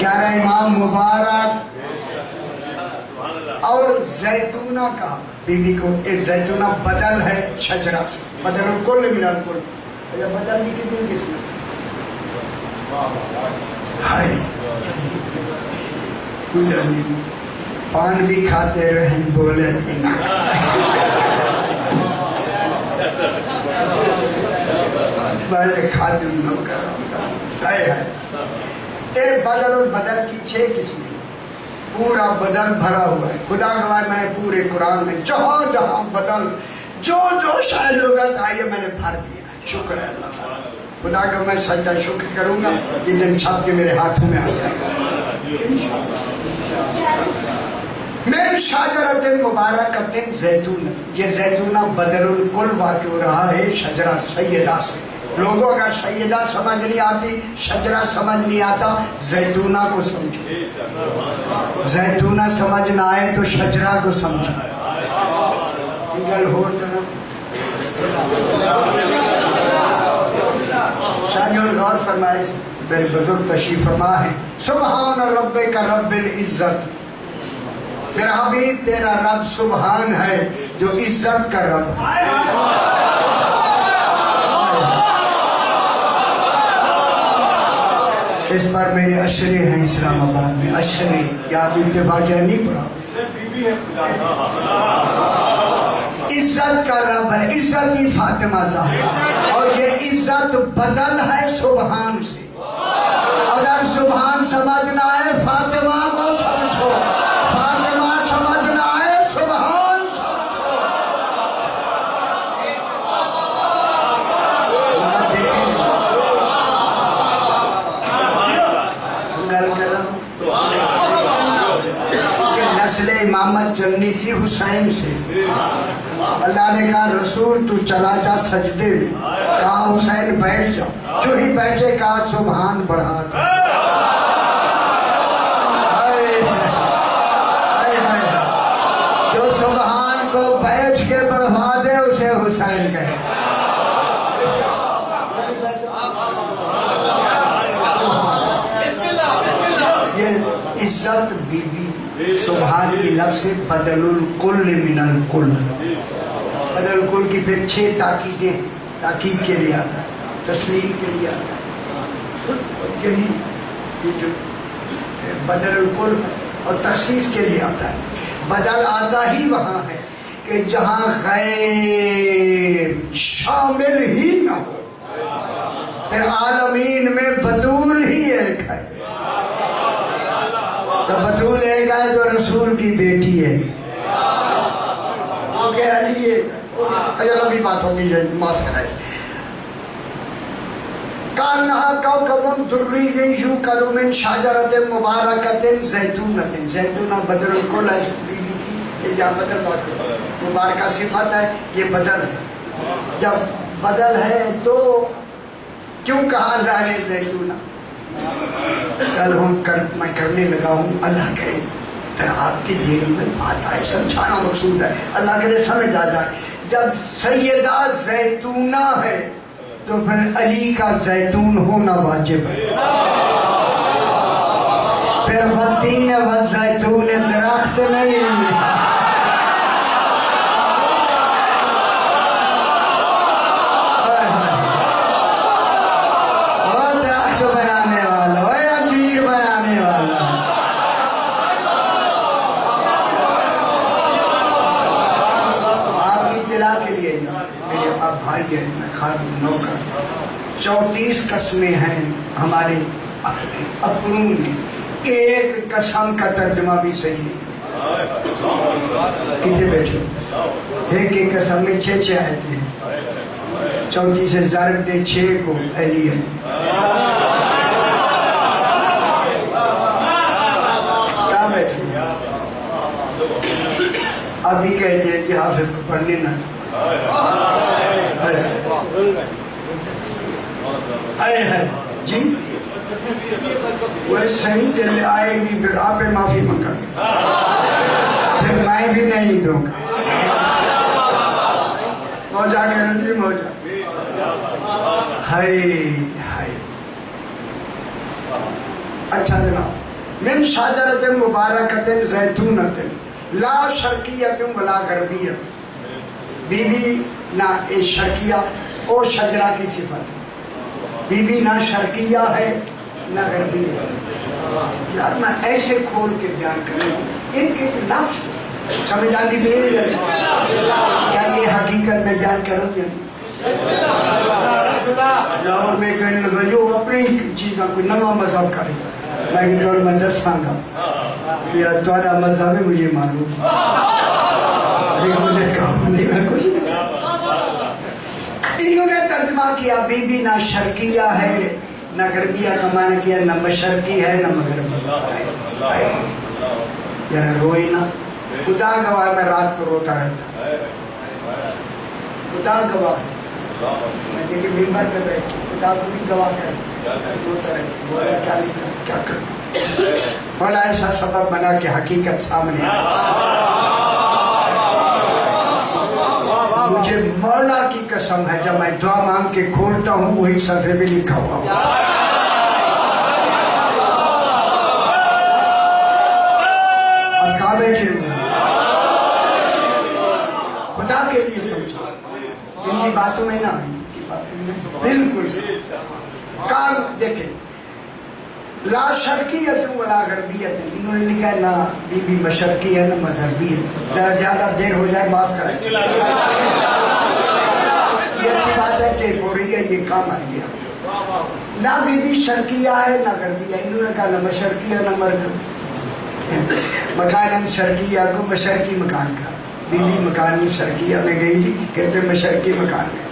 11 امام مبارک. اور زیتونہ کا بیوی کو ایک زیتونہ بدل ہے شجرہ سے. بدل الکل من الکل. بدل کی کتنی قسم ہے؟ پان بھی کھاتے رہیں بولے خادم نوکر. ایک بدل البدل کی 6 قسمیں. پورا بدل بھرا ہوا ہے. خدا گواہ میں نے پورے قرآن میں جہاں جہاں بدل جو شاید لغت آئی میں نے بھر دیا ہے. شکر ہے اللہ تعالیٰ. خدا کا میں سجدہ شکر کروں گا کہ دن چھاپ کے میرے ہاتھوں میں آ جائے گا انشاءاللہ. من شجرۃ مبارکۃ زیتون. یہ زیتونہ بدل الکل واقع ہو رہا ہے شجرہ سیدہ سے. لوگوں اگر سیدہ سمجھ نہیں آتی، شجرہ سمجھ نہیں آتا، زیتونہ کو سمجھو. زیتونہ سمجھ نہ آئے تو شجرہ کو سمجھو. گل ہو غور فرمائے. میرے بزرگ تشریف فرما ہے سبحان ربک رب العزت میرا حبیب تیرا رب سبحان ہے جو عزت کا رب ہے. اس پر میرے اشرے ہیں اسلام آباد میں. اشرے یا اتفاقیہ نہیں پڑھا. عزت کا رب ہے. عزت ہی فاطمہ زہرا. اور یہ عزت بدل ہے سبحان سے. اگر سبحان سمجھنا ہے فاطمہ کو سمجھو. فاطمہ سمجھنا ہے سبحان سمجھو. گل کرم نسل امامت چلنی سی حسین سے. اللہ نے کہا رسول تو چلا جا سجدے میں. کہا حسین بیٹھ جا. جو ہی بیٹھے کہا سبحان بڑھا دے. جو سبحان کو بیٹھ کے بڑھا دے اسے حسین کہے. یہ عزت بی بی سبحان کی لفظ سے بدل الکل من الکل. بدل الکل کی پھر 6 تاکیدیں تاکید کے لیے آتا ہے, تسلیم کے لیے آتا ہے. یہی یہ جو بدل الکل اور تخصیص کے لیے آتا ہے. بدل آتا ہی وہاں ہے کہ جہاں غیر شامل ہی نہ ہو. پھر عالمین میں بطول ہی ایک ہے. تو بطول ایک ہے تو رسول کی بیٹی ہے. آگے علی ہے. اچھا ابھی بات ہوگی, معاف کرائے. کانہا کوکب دری یوقد من شجرۃ مبارکۃ زیتونۃ. زیتونہ بدل الکل ہے بی بی کی. یہ بدل مبارکہ صفت ہے, یہ بدل ہے. جب بدل ہے تو کیوں کہا جا رہے زیتونہ؟ کل میں کرنے لگا ہوں. اللہ کرے پھر آپ کی ذہن میں بات آئے. سمجھانا مقصود ہے. اللہ کرے سمجھ آ جائے. جب سیدہ زیتونہ ہے تو پھر علی کا زیتون ہونا واجب ہے. پھر والتین والزیتون درخت نہیں. وہ درخت بنانے والا, وہ انجیر بنانے والا. آپ کی اطلاع کے لیے میرے اب بھائی ہے, میں خادم نوکر. 34 قسمیں ہیں ہمارے اپنوں میں. ایک قسم کا ترجمہ بھی صحیح نہیں. کتنے بیٹھے ایک قسم میں 6 آیتیں ہیں. 34 سے ضرب دے 6 کو علی ہے. کیا بیٹھے ابھی کہتے ہیں کہ حافظ کو پڑھنے نہ جی. وہ صحیح دل آئے گی پھر آپ معافی منگا, پھر میں بھی نہیں دوں گا. موجہ کرن جی موجہ. ہائے اچھا جناب. من شجرۃ مبارکۃ زیتونۃ لا شرقیۃ ولا غربیۃ. بی بی نہ شرقیہ او شجرہ کی صفت ہے. بی بی نہ شرقیہ ہے نہ غربی ہے. یار میں ایسے کھول کے بیان کروں ایک لفظ سمجھ آتی میرے. کیا یہ حقیقت میں بیان کروں گے؟ اور میں کہنے لگا جو اپنی چیزوں کو نواں مذہب کرے. میں دساں گا یا تمہارا مذہب ہے مجھے معلوم. مجھے کہا نہیں میں کچھ نہیں. انہوں نے ترجمہ کیا بی بی نہ شرقیہ ہے نہ غربیہ کا معنی کیا نہ مشرقی ہے نہ مغربی. یعنی روئی نہ. خدا گواہ میں رات کو روتا رہتا. خدا گواہ میں دیکھے ممبر پہ بیٹھ خدا کو بھی گواہ کر روتا رہتا. بولا کیا کروں. بولا ایسا سبب بنا کہ حقیقت سامنے مجھے مولا کی قسم ہے جب میں دعا مانگ کے کھولتا ہوں وہی صفحے میں لکھا ہوا. اب کہاں بیٹھے ہوئے ہیں؟ خدا کے لیے سمجھو، ان کی باتوں میں نہ آئیں، ان کی باتوں میں بالکل کام دیکھیں. لا شرقیت ولا غربیت، انہوں نے لکھا ہے نہ بی بی مشرقی ہے نہ مغربی ہے. ذرا زیادہ دیر ہو جائے معاف کریں، یہ اچھی بات ہے، ٹیپ ہو رہی ہے، یہ کام آئے گیا. نہ بی بی شرقیہ ہے نہ غربیہ، انہوں نے کہا نہ مشرقی ہے نہ مغربی. مکان شرقیہ کو مشرقی مکان کا، بی بی مکان شرقیہ میں گئی تھی، کہتے مشرقی مکان میں.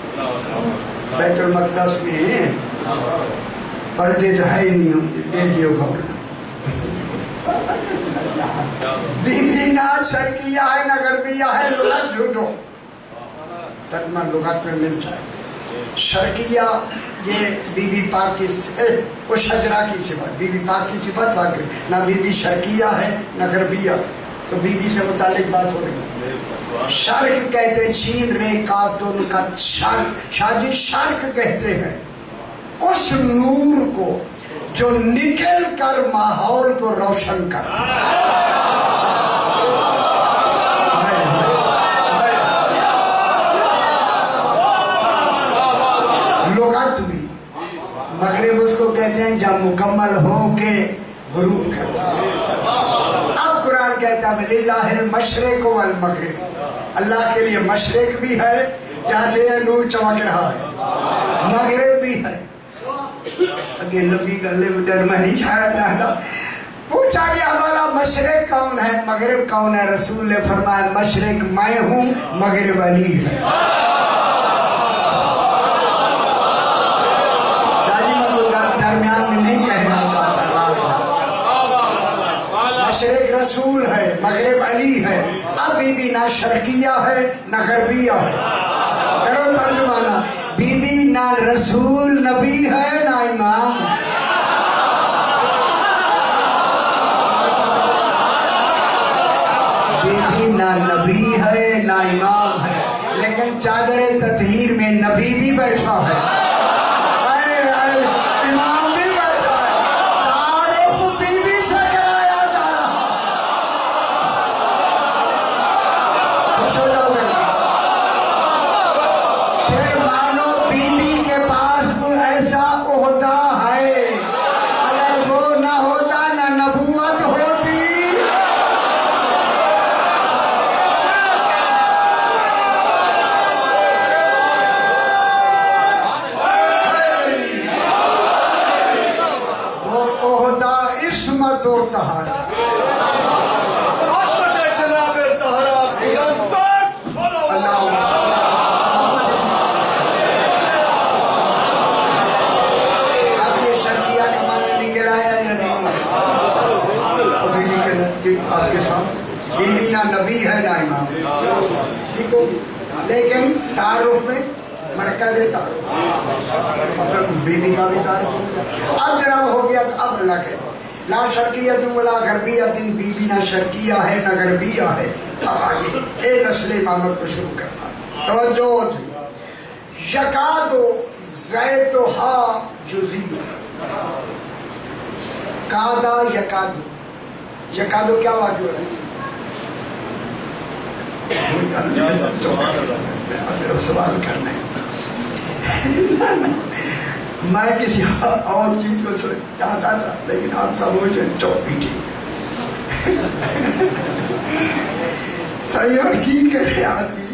بیت المقدس میں پردے تو ہے ہی نہیں، دیکھیے خبر. بی بی نہ شرقیہ ہے نہ غربیہ ہے، لغت ڈھونڈو، ترجمہ لغت میں مل جائے. شرقیہ یہ بی بی پاک کی وہ شجرا کی صفت، بی بی پاک کی صفت واقع، نہ بی بی شرقیہ ہے نہ غربیہ، تو بی بی سے متعلق بات ہو رہی ہے. شرق کہتے چھین رے کا دونوں کا شاجی، شرق کہتے ہیں اس نور کو جو نکل کر ماحول کو روشن کر. لغت بھی مغرب اس کو کہتے ہیں جب مکمل ہو کے غروب کرتا ہے. اب قرآن کہتا ہے للہ المشرق والمغرب، اللہ کے لیے مشرق بھی ہے جہاں سے نور چمک رہا ہے، مغرب بھی ہے. اگے لمبی گلے میں ڈر میں نہیں چھایا جاتا. پوچھا گیا ہمارا مشرق کون ہے مغرب کون ہے؟ رسول نے فرمایا مشرق میں ہوں، مغرب علی ہے. درمیان میں نہیں کہنا چاہتا، مشرق رسول ہے مغرب علی ہے. ابھی بھی نہ شرقیہ ہے نہ غربیہ ہے. کرو ترجمہ، بی بی نہ رسول نبی ہے نہ امام. بی بی نہ نبی ہے نہ امام ہے، لیکن چادر تطہیر میں نبی بھی بیٹھا ہے، امام بھی بیٹھا ہے. تعارف بی بی سے کرایا جا رہا. خوش ہو جاؤ گے. پھر مانو بی بی کے پاس کوئی ایسا عہدہ ہے، اگر وہ نہ ہوتا نہ نبوت ہوتی. وہ عہدہ عصمت و طہارت. آپ کے ساتھ بی بی نہ نبی ہے نہ امام، ٹھیک ہو. لیکن تعارف میں مرکز تعارف، اب بی بی کا بھی تعارف. اب جناب ہو گیا تو اب اللہ کہے لا شرقیت ولا غربیت، بی بی نہ شرقیہ ہے نہ غربیہ ہے. اب آئیے اے نسل امامت کو شروع کرتا ہے. توجہ، یکاد زیتھا جزیہ، کادا یکادو. یکادو کیا واقع ہو رہا ہے؟ سوال کرنا ہے. میں کسی اور چیز کو چاہتا تھا، لیکن آپ کا وہ جو چوپی ٹھیک صحیح. اور کی کرے آدمی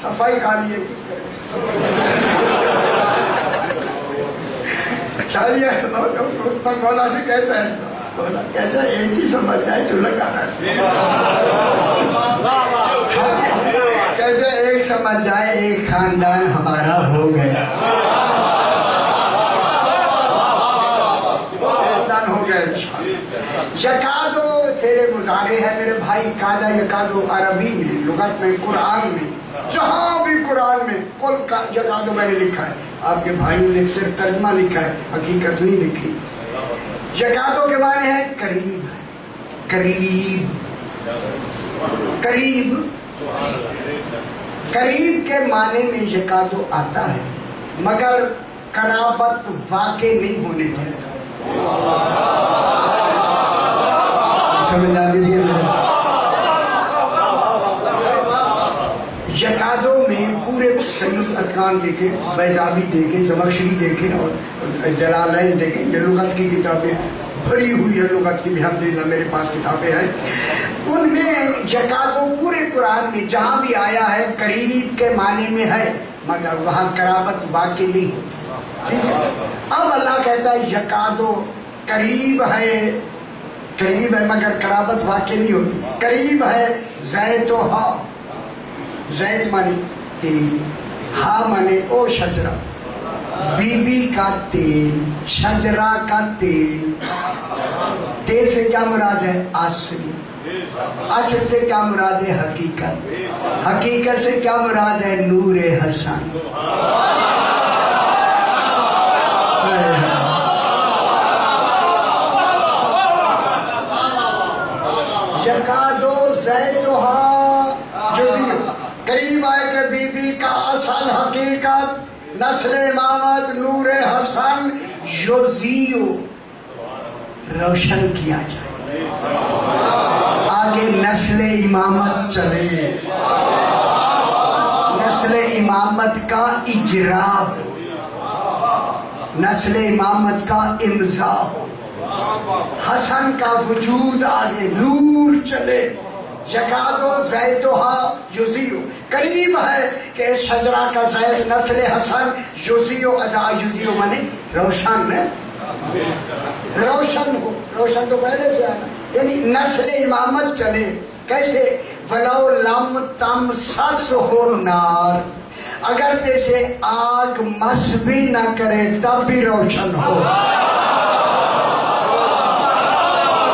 صفائی خالی ہے، کی کرے. چاہیے مولا سے کہتا ہے، کہتا ہے ایک ہی سمجھ جائے تو لگا رہا ہے. کہتے ایک سمجھ جائے ایک خاندان ہمارا ہو گیا، انسان ہو گیا. یکادو تیرے مظاہرے ہے میرے بھائی. کادا یکادو عربی میں، لغت میں، قرآن میں، جہاں بھی قرآن میں کل یکادو میں نے لکھا ہے. آپ کے بھائیوں نے صرف ترجمہ لکھا ہے، حقیقت نہیں لکھی. یکادو کے معنی ہے قریب، قریب، قریب. قریب کے معنی میں یکادو آتا ہے، مگر قرابت واقع نہیں ہونے دیتا. سمجھ آ رہی ہے؟ الاتقان دیکھیں، بیضاوی دیکھیں، زمخشری دیکھیں اور جلالین دیکھیں، یہ لغت کی کتابیں بھری ہوئی ہے، لغت کی بھی الحمدللہ میرے پاس کتابیں ہیں. ان میں یکادو پورے قرآن میں جہاں بھی آیا ہے قریب کے معنی میں ہے، مگر وہاں قرابت واقع نہیں ہوتی. ٹھیک ہے. اب اللہ کہتا ہے یکادو قریب ہے مگر قرابت واقع نہیں ہوتی. قریب ہے زید و ہا، زید مانے تیل، ہا مانے او شجرہ، بی بی کا تیل، شجرہ کا تیل. تیل سے کیا مراد ہے؟ اصل. اصل سے کیا مراد ہے؟ حقیقت. حقیقت سے کیا مراد ہے؟ نور حسن. یکادو زیتھا جزیو، قریب آئے کہ بی بی کا اصل حقیقت نسل امامت نور حسن یوزیو روشن کیا جائے. آگے نسل امامت چلے، نسل امامت کا اجرا ہو، نسل امامت کا امضا ہو، حسن کا وجود آگے نور چلے. یکادو زیتھا یضیء، قریب ہے کہ شجرہ کا زید نسل حسن یضیء، ازا یضیء مانے روشن ہے، روشن ہو. روشن تو پہلے سے آنا، یعنی نسل امامت چلے. کیسے؟ ولو لم تمسس ہو نار، اگر جیسے آگ مس بھی نہ کرے تب بھی روشن ہو.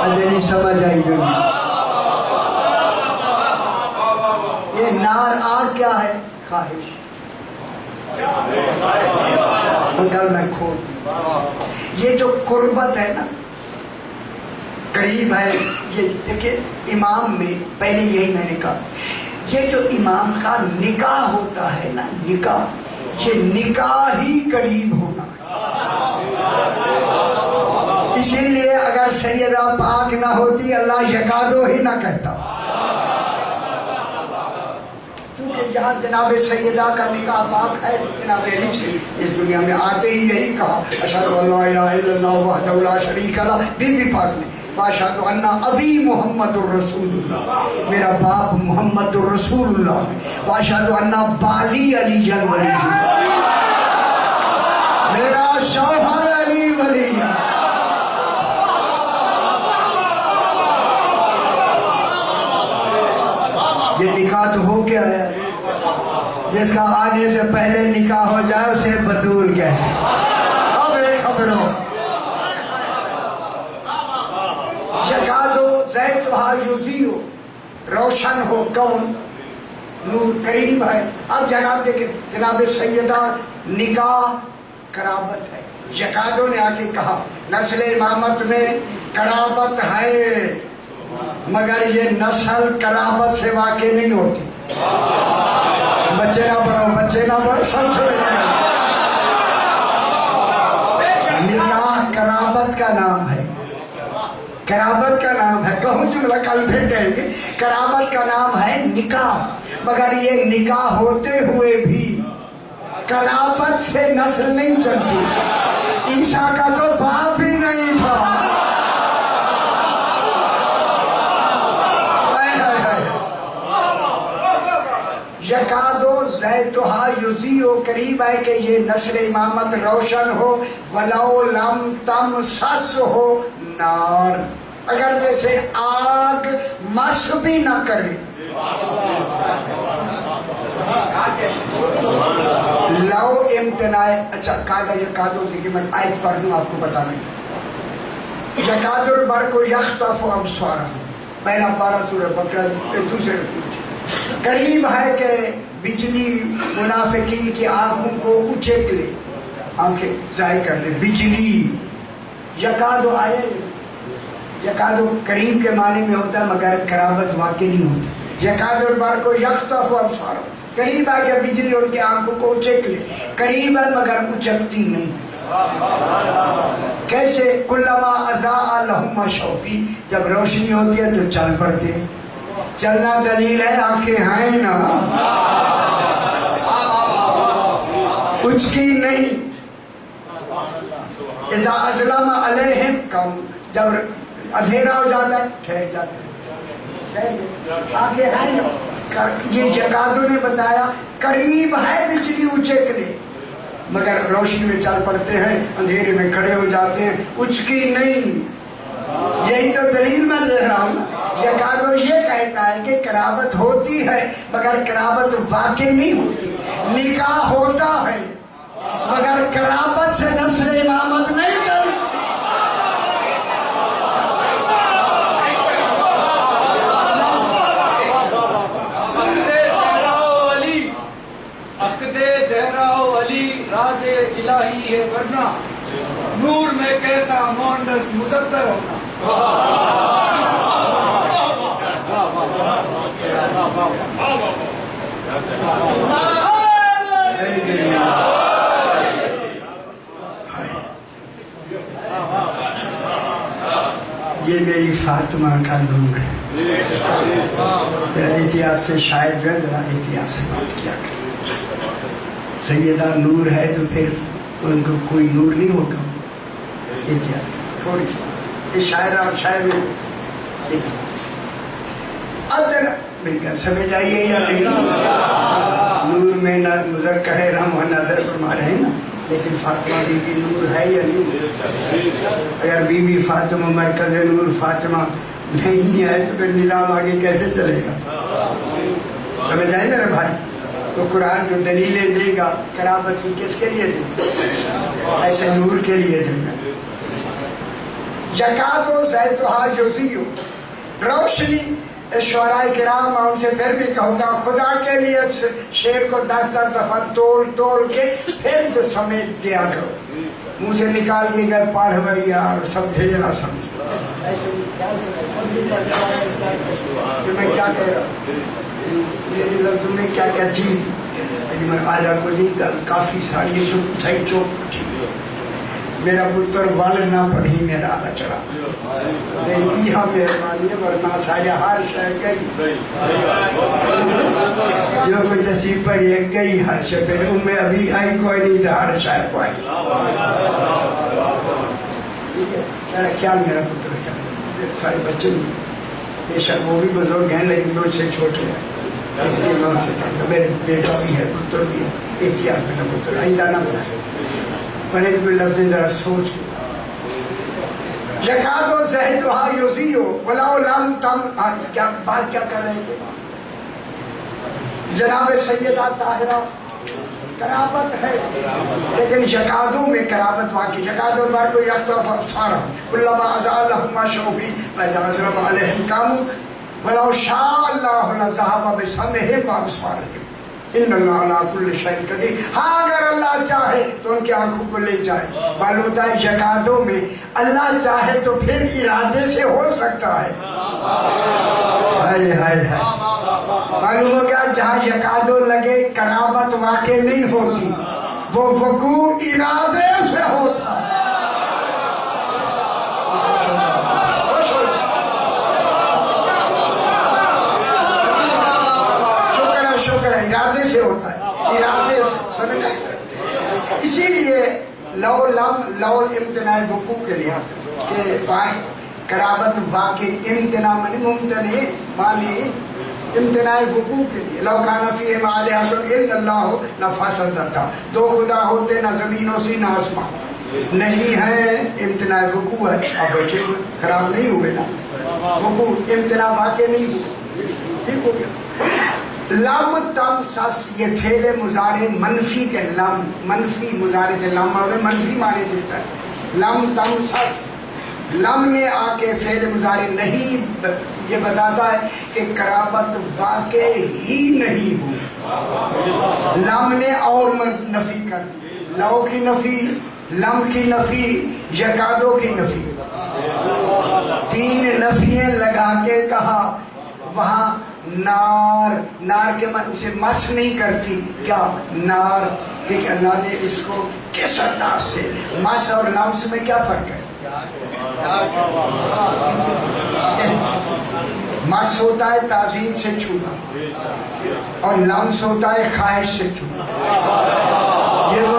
نہیں سمجھ آئی گی. یہ نار آگ کیا ہے؟ خواہش. گل میں کھول دی. یہ جو قربت ہے نا، قریب ہے. یہ دیکھیں امام میں پہلے یہی میں نے کہا، یہ جو امام کا نکاح ہوتا ہے نا، نکاح، یہ نکاح ہی قریب ہونا. اسی لیے اگر سیدہ پاک نہ ہوتی اللہ یکادو ہی نہ کہتا. چونکہ جہاں جناب سیدہ کا نکاح پاک ہے، جناب علی سے اس دنیا میں آتے ہی یہی کہا اشہد ان لا الہ الا اللہ وحدہ لا شریک لہ. بی بی پاک نے واشہد ان ابی محمد الرسول اللہ، میرا باپ محمد الرسول اللہ، واشہد ان بالی علی الولی، میرا شوہر علی ولی. یہ نکاح تو ہو کیا ہے؟ جس کا آنے سے پہلے نکاح ہو جائے اسے بطول کہتے. اب ایک خبر ہو، یکادو زیتھا یضیء، روشن ہو. کون؟ نور. قریب ہے. اب جناب دیکھیں جناب سیدہ نکاح قرابت ہے. یکادو نے آ کے کہا نسل امامت میں قرابت ہے مگر یہ نسل قرابت سے واقع نہیں ہوتی. بچے نہ پڑھو، بچے نہ پڑھو، سب چھوڑے جائیں. نکاح قرابت کا نام ہے، قرابت کا نام ہے. کہوں جملہ کل پھر کہیں گے. قرابت کا نام ہے نکاح، مگر یہ نکاح ہوتے ہوئے بھی قرابت سے نسل نہیں چلتی. عیسیٰ کا تو باپ ہی نہیں تھا. یکادو زیتھا یضیء، قریب ہے کہ یہ نسل امامت روشن ہو. ولو لم تمسس ہو نار، اگر جیسے آگ مس بھی نہ کرے. لو امتناع. اچھا کاغذ یکادو دیکھیے میں آیت پڑھ دوں آپ کو بتا رہا ہوں. یکادو البرق یخطف ابصارهم، پہلا پارہ سورہ بقرہ. دوسرے قریب ہے کہ بجلی منافقین کی آنکھوں کو اچک لے، آنکھیں ضائع کر لے. بجلی یکادو آئے، یکادو قریب کے معنی میں ہوتا ہے مگر قرابت واقع نہیں ہوتی. یکادو البرق یخطف ابصارهم، قریب ہے کہ بجلی ان کی آنکھوں کو اچک لے. قریب ہے مگر اچکتی نہیں. کیسے؟ کلما اضاء لهم مشوا فیہ، جب روشنی ہوتی ہے تو چل پڑتے ہیں. چلنا دلیل ہے، آنکھیں ہیں نا. اچکی نہیں. اذا اظلم علیہم کم، جب اندھیرا ہو جاتا ہے ٹھہر جاتے ہیں. آگے ہے نا، یہ جکادو نے بتایا قریب ہے بجلی اچکنے، مگر روشنی میں چل پڑتے ہیں، اندھیرے میں کھڑے ہو جاتے ہیں. اچکی نہیں. یہی تو دلیل میں دے رہا ہوں. جکادو یہ کہتا ہے کہ قرابت ہوتی ہے مگر قرابت واقع نہیں ہوتی. نکاح ہوتا ہے مگر قرابت سے نسل امامت نہیں چلتی. راز الہی ہے ورنہ نور میں کیسا مونس مذکر ہونا. یہ میری فاطمہ کا نور ہے. احتیاط سے شاید جو ہے ذرا احتیاط سے بات کیا کریں. سیدہ نور ہے تو پھر ان کو کوئی نور نہیں ہوگا. احتیاط تھوڑی سی اس شاعر اور شاعر میں احتیاط سے. اب ذرا مل کر سمجھ آئیے یا نہیں. نور میں نہ مذکر ہے ہم نظر فرما رہے ہیں نا، لیکن فاطمہ بی بی نور ہے یا نہیں؟ اگر بی بی فاطمہ مرکز نور فاطمہ نہیں ہے تو پھر نظام آگے کیسے چلے گا؟ سمجھ آئے میرے بھائی. تو قرآن جو دلیلیں دے گا قرابت کی کس کے لیے دے گا؟ ایسے نور کے لیے دے گا. یکادو زیتھا یضیء، روشنی. شعراء کرام ان سے پھر بھی کہوں گا خدا کے لیے شعر کو 10 دفعہ توڑ کے پھر تو سمیٹ دیا کرو. منہ سے نکال کے گئے پڑھ بھائی یار سمجھے نہ سمجھے. میں کیا کہہ رہا ہوں، میرے لفظوں میں کیا کیا چیز میں آجا کو نہیں کافی ساری چوک ٹھیک. میرا پتر والد نہ پڑھی میرا آلہ چڑھا. میری یہ مہربانی ہے ورنہ سارے ہر شے گئی جو کوئی نصیب پر یہ گئی ہر شے پہ. ان میں ابھی آئی کوئی نہیں تھا، ہر شے کو آئی. میرا خیال میرا پتر خیال سارے بچے نہیں، بے شک وہ بھی بزرگ ہیں لیکن مجھ سے چھوٹے ہیں. اس لیے میں ان سے کہتا ہوں میرے بیٹا بھی ہے پتر بھی ہے. احتیاط میرا پتر آئندہ نہ بنائے. پڑھے کوئی لفظ ذرا سوچ کے. یکادو زیتھا یضیء ولو لم تم، کیا بات کیا کر رہے تھے جناب سیدہ طاہرہ؟ قرابت ہے لیکن یکادو میں قرابت واقعی. یکادو بار کو یخطف ابصارہم کلما ازالہم شوفی واذا اظلم علیہم قاموا ولو شاء اللہ لذهب بسمعہم وابصارہم ان اللہ علی کل شیء قدیر. ہاں اگر اللہ چاہے تو ان کی آنکھوں کو لے جائے. معلوم ہوتا ہے یکادو میں اللہ چاہے تو پھر ارادے سے ہو سکتا ہے. ہائے ہائے ہائے. معلوم ہو گیا جہاں یکادو لگے قرابت واقع نہیں ہوتی، وہ وقوع ارادے سے ہوتا. شکر ہے ارادے سے ہوتا ہے، ارادے سے. سمجھ آئے؟ اسی لیے لو امتناع وقوع کے لیے کہ قرابت واقع امتناع معنی ممتنع معنی امتناع وقوع کے لیے. لو کان فیہم آلہۃ الا اللہ لفسدتا. 2 خدا ہوتے نہ زمینوں سے نہ آسمان. نہیں ہے امتناع وقوع ہے. اب بچے خراب نہیں ہوئے نا. وقوع امتناع واقع نہیں ہوئے، ٹھیک ہو گیا. لم تم سس یہ فعل مضارع منفی کے لم منفی مضارع کے لم ہوئے منفی معنی دیتا ہے. لم تم سس لم نے آ کے فعل مضارع نہیں یہ بتاتا ہے کہ قرابت واقع ہی نہیں ہوئی. لم نے اور نفی کر دی. لو کی نفی، لم کی نفی، یکادو کی نفی. 3 نفییں لگا کے کہا. وہاں نار کے من سے مس نہیں کرتی کیا نار، لیکن اللہ نے اس کو کس انداز سے. مس اور لمس میں کیا فرق ہے؟ مس ہوتا ہے تعظیم سے چھونا اور لمس ہوتا ہے خواہش سے چھونا. یہ وہ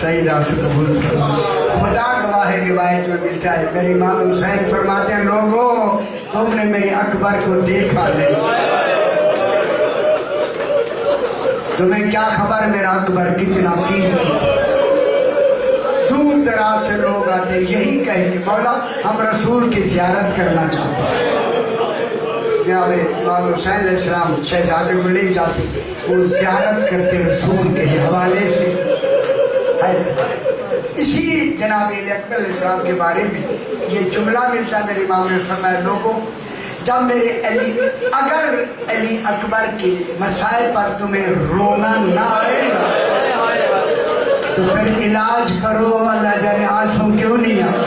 صحیح راہ سے قبول فرما. خدا گواہ روایت میں ملتا ہے میرے امام حسین فرماتے ہیں لوگوں تم نے میرے اکبر کو دیکھا نہیں, تمہیں کیا خبر میرا اکبر کتنا قیمتی ہے. دور دراز سے لوگ آتے یہی کہیں گے مولا ہم رسول کی زیارت کرنا چاہتے ہیں. جناب امام حسین علیہ السلام شہزادے کو لے جاتے, وہ زیارت کرتے رسول کے حوالے سے. اسی جناب علی اکبر علیہ السلام کے بارے میں یہ جملہ ملتا ہے میرے امام نے فرمایا لوگوں جب میرے علی اگر علی اکبر کے مسائل پر تمہیں رونا نہ آئے گا تو پھر علاج کرو, اللہ جانے آنسو کیوں نہیں آئے.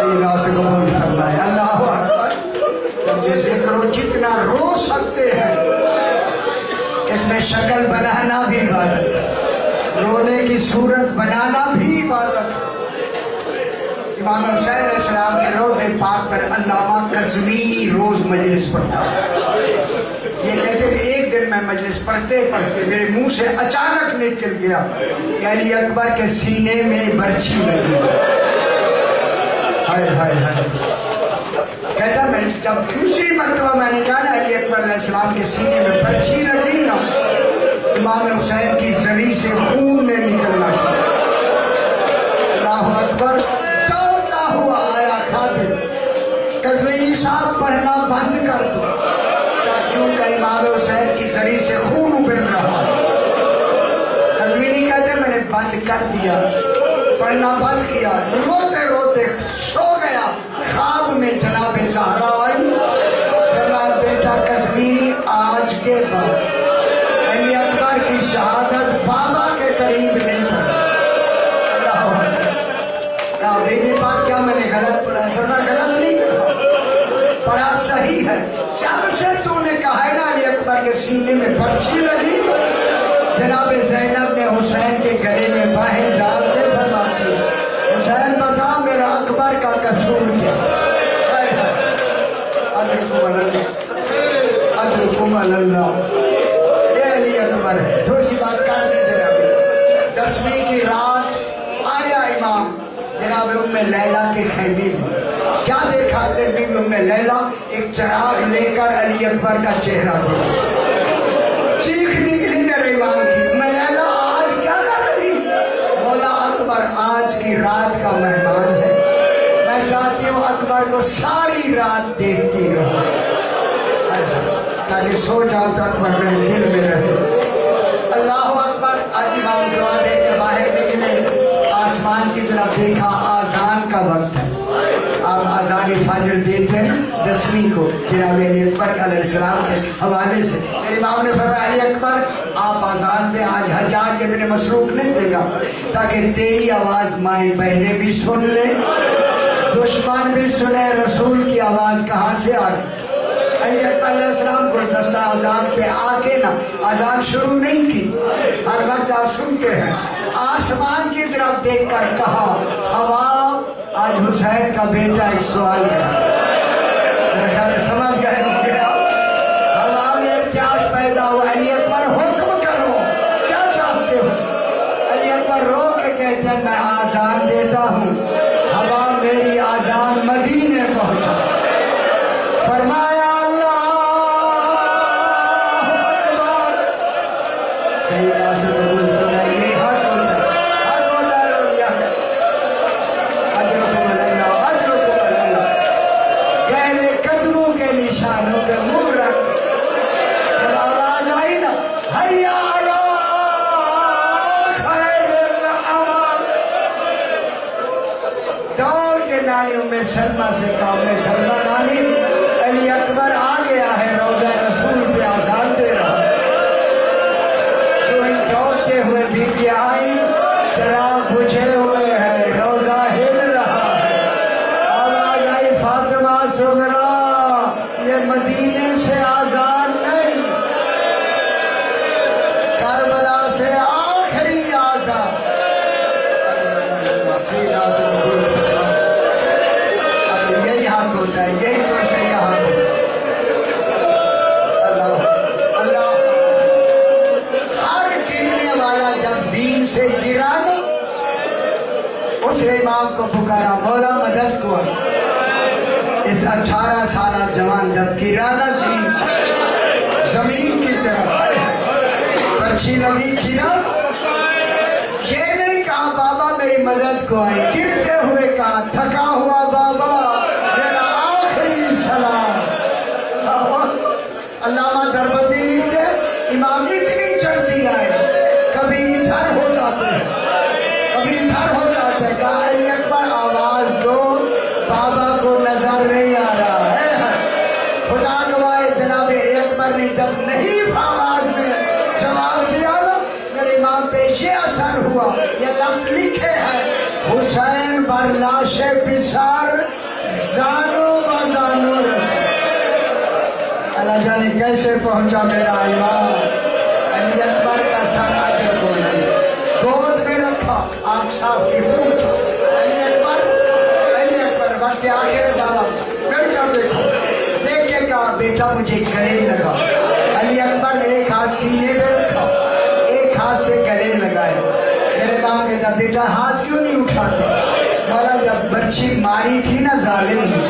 اللہ سے قبول فرمائے. اللہ اکبر. جب یہ ذکر ہو جتنا رو سکتے ہیں اس میں شکل بنانا بھی عبادت ہے, رونے کی صورت بنانا بھی عبادت ہے. امام حسین علیہ السلام کے روزے پاک پر علامہ قزوینی روز مجلس پڑھتا ہے. یہ کہتے کہ ایک دن میں مجلس پڑھتے پڑھتے میرے منہ سے اچانک نکل گیا کہ علی اکبر کے سینے میں برچھی لگی. ہائے ہائے ہائے. کہتا میں جب دوسری مرتبہ میں نے کہا نا علی اکبر علیہ السلام کے سینے میں برچھی لگی نا, امام حسین کی زری سے خون میں نکلنا شروع. اللہ اکبر. دوڑتا ہوا آیا خادم, قزوینی صاحب پڑھنا بند کر دو. کیوں کہ امام حسین کی زری سے خون ابل رہا. قزوینی کہتے میں نے بند کر دیا, پڑھنا بند کیا, روتے روتے سو گیا. خواب میں جناب زہرا آئی, جناب بیٹا قزوینی آج کے بعد علی اکبر کی شہادت بابا کے قریب نہیں پڑھی. اللہ دیکھیے بات کیا میں نے غلط پڑھا, ورنہ غلط نہیں پڑھا, پڑھا صحیح ہے. جب سے تو نے کہا ہے نا علی اکبر کے سینے میں برچھی لگی, جناب زینب نے حسین کے گلے میں باہیں ڈال کے فرماتی حسین بتا میرا اکبر کا قصور کیا. اجرکم اللہ اجرکم اللہ. یہ علی اکبر ہے. تھوڑی سی بات کر دیں جناب. 10ویں کی رات آیا امام جناب ام لیلہ کے خیمے میں. کیا دیکھا بی ام لیلہ ایک چراغ لے کر علی اکبر کا چہرہ دیکھا. چیخ نکلی میرے امام کی, ام لیلہ آج کیا کر رہی. مولا اکبر آج کی رات کا مہمان ہے, میں چاہتی ہوں اکبر کو ساری رات دیکھتی رہو تاکہ سو جاؤ تو اکبر میرے دل میں رہے. اللہ اکبر. آج امام دعا دے کے باہر نکلے, آسمان کی طرف دیکھا, آذان کا وقت ہے. آپ آذان فجر دیتے ہیں 10ویں کو جناب علی اکبر علیہ السلام کے حوالے سے. میرے امام نے فرمایا علی اکبر آپ آذان دیں, آج حجاج ابن مسروق نہیں دے گا تاکہ تیری آواز مائیں بہنیں بھی سن لیں, دشمن بھی سنے رسول کی آواز کہاں سے آ رہی. علی اکبر علیہ السلام کو دستہ آذان پہ آ کے نا آذان شروع نہیں کی, ہر وقت آپ سنتے ہیں. آسمان کی طرف دیکھ کر کہا ہوا آج حسین کا بیٹا ایک سوال ہے. سمجھ گئے ہوا میں ارتیاش پیدا ہوا. علی اکبر حکم کرو کیا چاہتے ہو. علی اکبر رو کے کہتے ہیں میں آذان دیتا ہوں. ہوا میری آذان مدینے پہنچا. فرمایا سلمہ سے کام میں سلمہ نانی علی اکبر آ گیا ہے, روضہ رسول پہ آزان دے رہا. دوڑتے ہوئے بیوی آئی, چراغ بجھے ہوئے ہیں, روضہ ہل رہا ہے. آواز آئی فاطمہ صغرا یہ مدینے سے آزان نہیں, کربلا سے آخری آزان. یہی حق ہوتا ہے, یہی تو صحیح حق ہے. اللہ اللہ ہر گرنے والا سے گرا نا، اس نے امام کو پکارا مولا مدد کو۔ اس 18 سالہ جوان جب گرا نا زمین کی طرف پرچھی لگی گرا، یہ نہیں کہا بابا میری مدد کو آئی، گرتے ہوئے کہا تھکا ہوا بابا میرا آخری سلام۔ علامہ دربندی لکھتے امام اتنی چڑھتی آئے، کبھی ادھر ہو جاتے ہیں کبھی ادھر ہو جاتے ہیں، کہا علی اکبر آواز دو بابا کو نظر نہیں آ رہا ہے۔ خدا گواہ جناب علی اکبر نے جب نہیں آواز میں جواب دیا نا، میرے امام پہ یہ اثر ہوا، یہ لفظ لکھے ہیں حسین بر لاش پسار زانو بازانو رسول۔ اللہ جانے کیسے پہنچا میرا امام۔ علی اکبر کا سر آگے کو نہیں، گود میں رکھا، آنکھ صاف کی پوچھا علی اکبر وقت آخر ڈالا، پھر کیا دیکھو دیکھ کے کہا بیٹا مجھے گلے لگا۔ علی اکبر نے ایک ہاتھ سینے پہ رکھا، ایک ہاتھ سے گلے لگائے۔ میرے امام کہتا بیٹا ہاتھ کیوں نہیں اٹھاتے؟ مولا جب برچھی ماری تھی نا ظالم نے،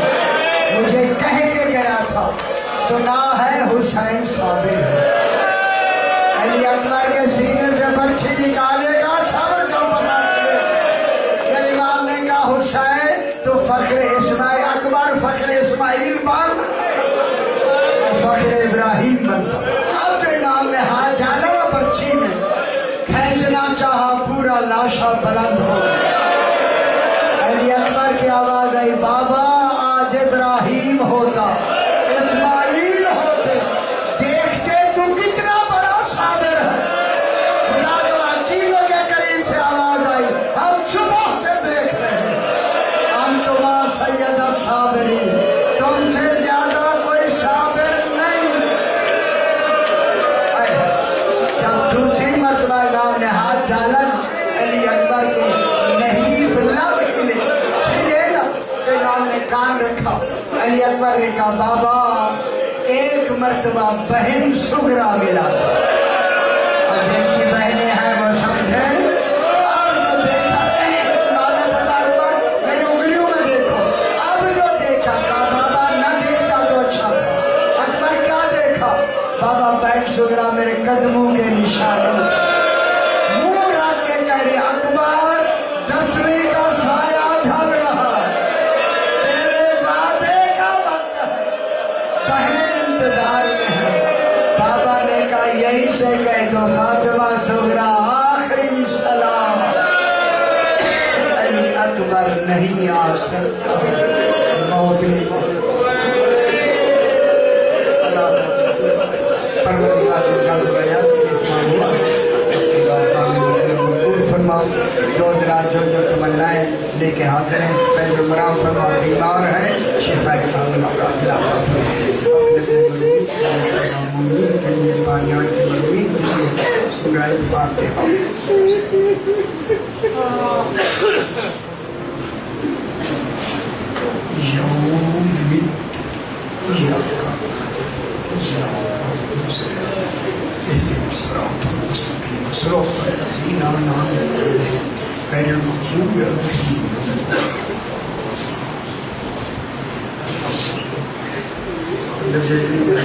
مجھے کہہ کے گیا تھا سنا ہے حسین صابر ہے۔ علی اکبر کے سینے سے برچھی نکالے گا صبر کا پتا چلے۔ میرے امام نے کہا حسین تو فخر اسماعیل اکبر فخر اسماعیل بن فخر ابراہیم بنتا۔ اب امام نے ہاتھ ڈالا برچھی میں، کھینچنا چاہا پورا لاشا بلند ہو۔ علی اکبر کی آواز آئی بابا آج ابراہیم ہوتا اسماعیل ہوتے، دیکھتے تو کتنا بڑا صابر ہے۔ خدا تعالیٰ چیزوں کے قریب سے آواز آئی ہم صبح سے دیکھ رہے ہیں، ہم تما سید الصابرین، تم سے زیادہ کوئی صابر نہیں۔ جب دوسری مرتبہ امام نے ہاتھ ڈالا علی اکبر کے نہیں لب ہلے نا، امام نے کان رکھا۔ علی اکبر نے کہا بابا ایک مرتبہ بہن سغرا ملا، اور جن کی بہنیں ہیں وہ سمجھیں۔ اب جو دیکھا میری انگلیوں میں دیکھو، اب جو دیکھا کہا بابا نہ دیکھتا تو اچھا۔ اکبر کیا دیکھا؟ بابا بہن سغرا میرے قدموں کے نشان، منہ رکھ کے کہہ رہے اکبر 10ویں کا سایہ ڈھل رہا ہے، تیرے وعدے کا وقت ہے، بہن انتظار میں ہے۔ بابا نے کہا یہی سے کہہ دو فاطمہ صغرا آخری سلام، علی اکبر نہیں آ سکتا، موت نے پروردگار کے قلب بیان کے اتمام ہوا۔ فرماؤ جو حضرات جو تمنائیں لے کے حاضر ہیں، پہلے مرام فرماؤ بیمار ہیں شفا کاملہ کا عطا فرمائے۔ پانیان کی مروید کے لیے سورہ فاتحہ۔ یوم یکا اهدنا الصراط المستقيم صراط الذين أنعمت عليهم غير المغضوب عليهم ولا الضالين۔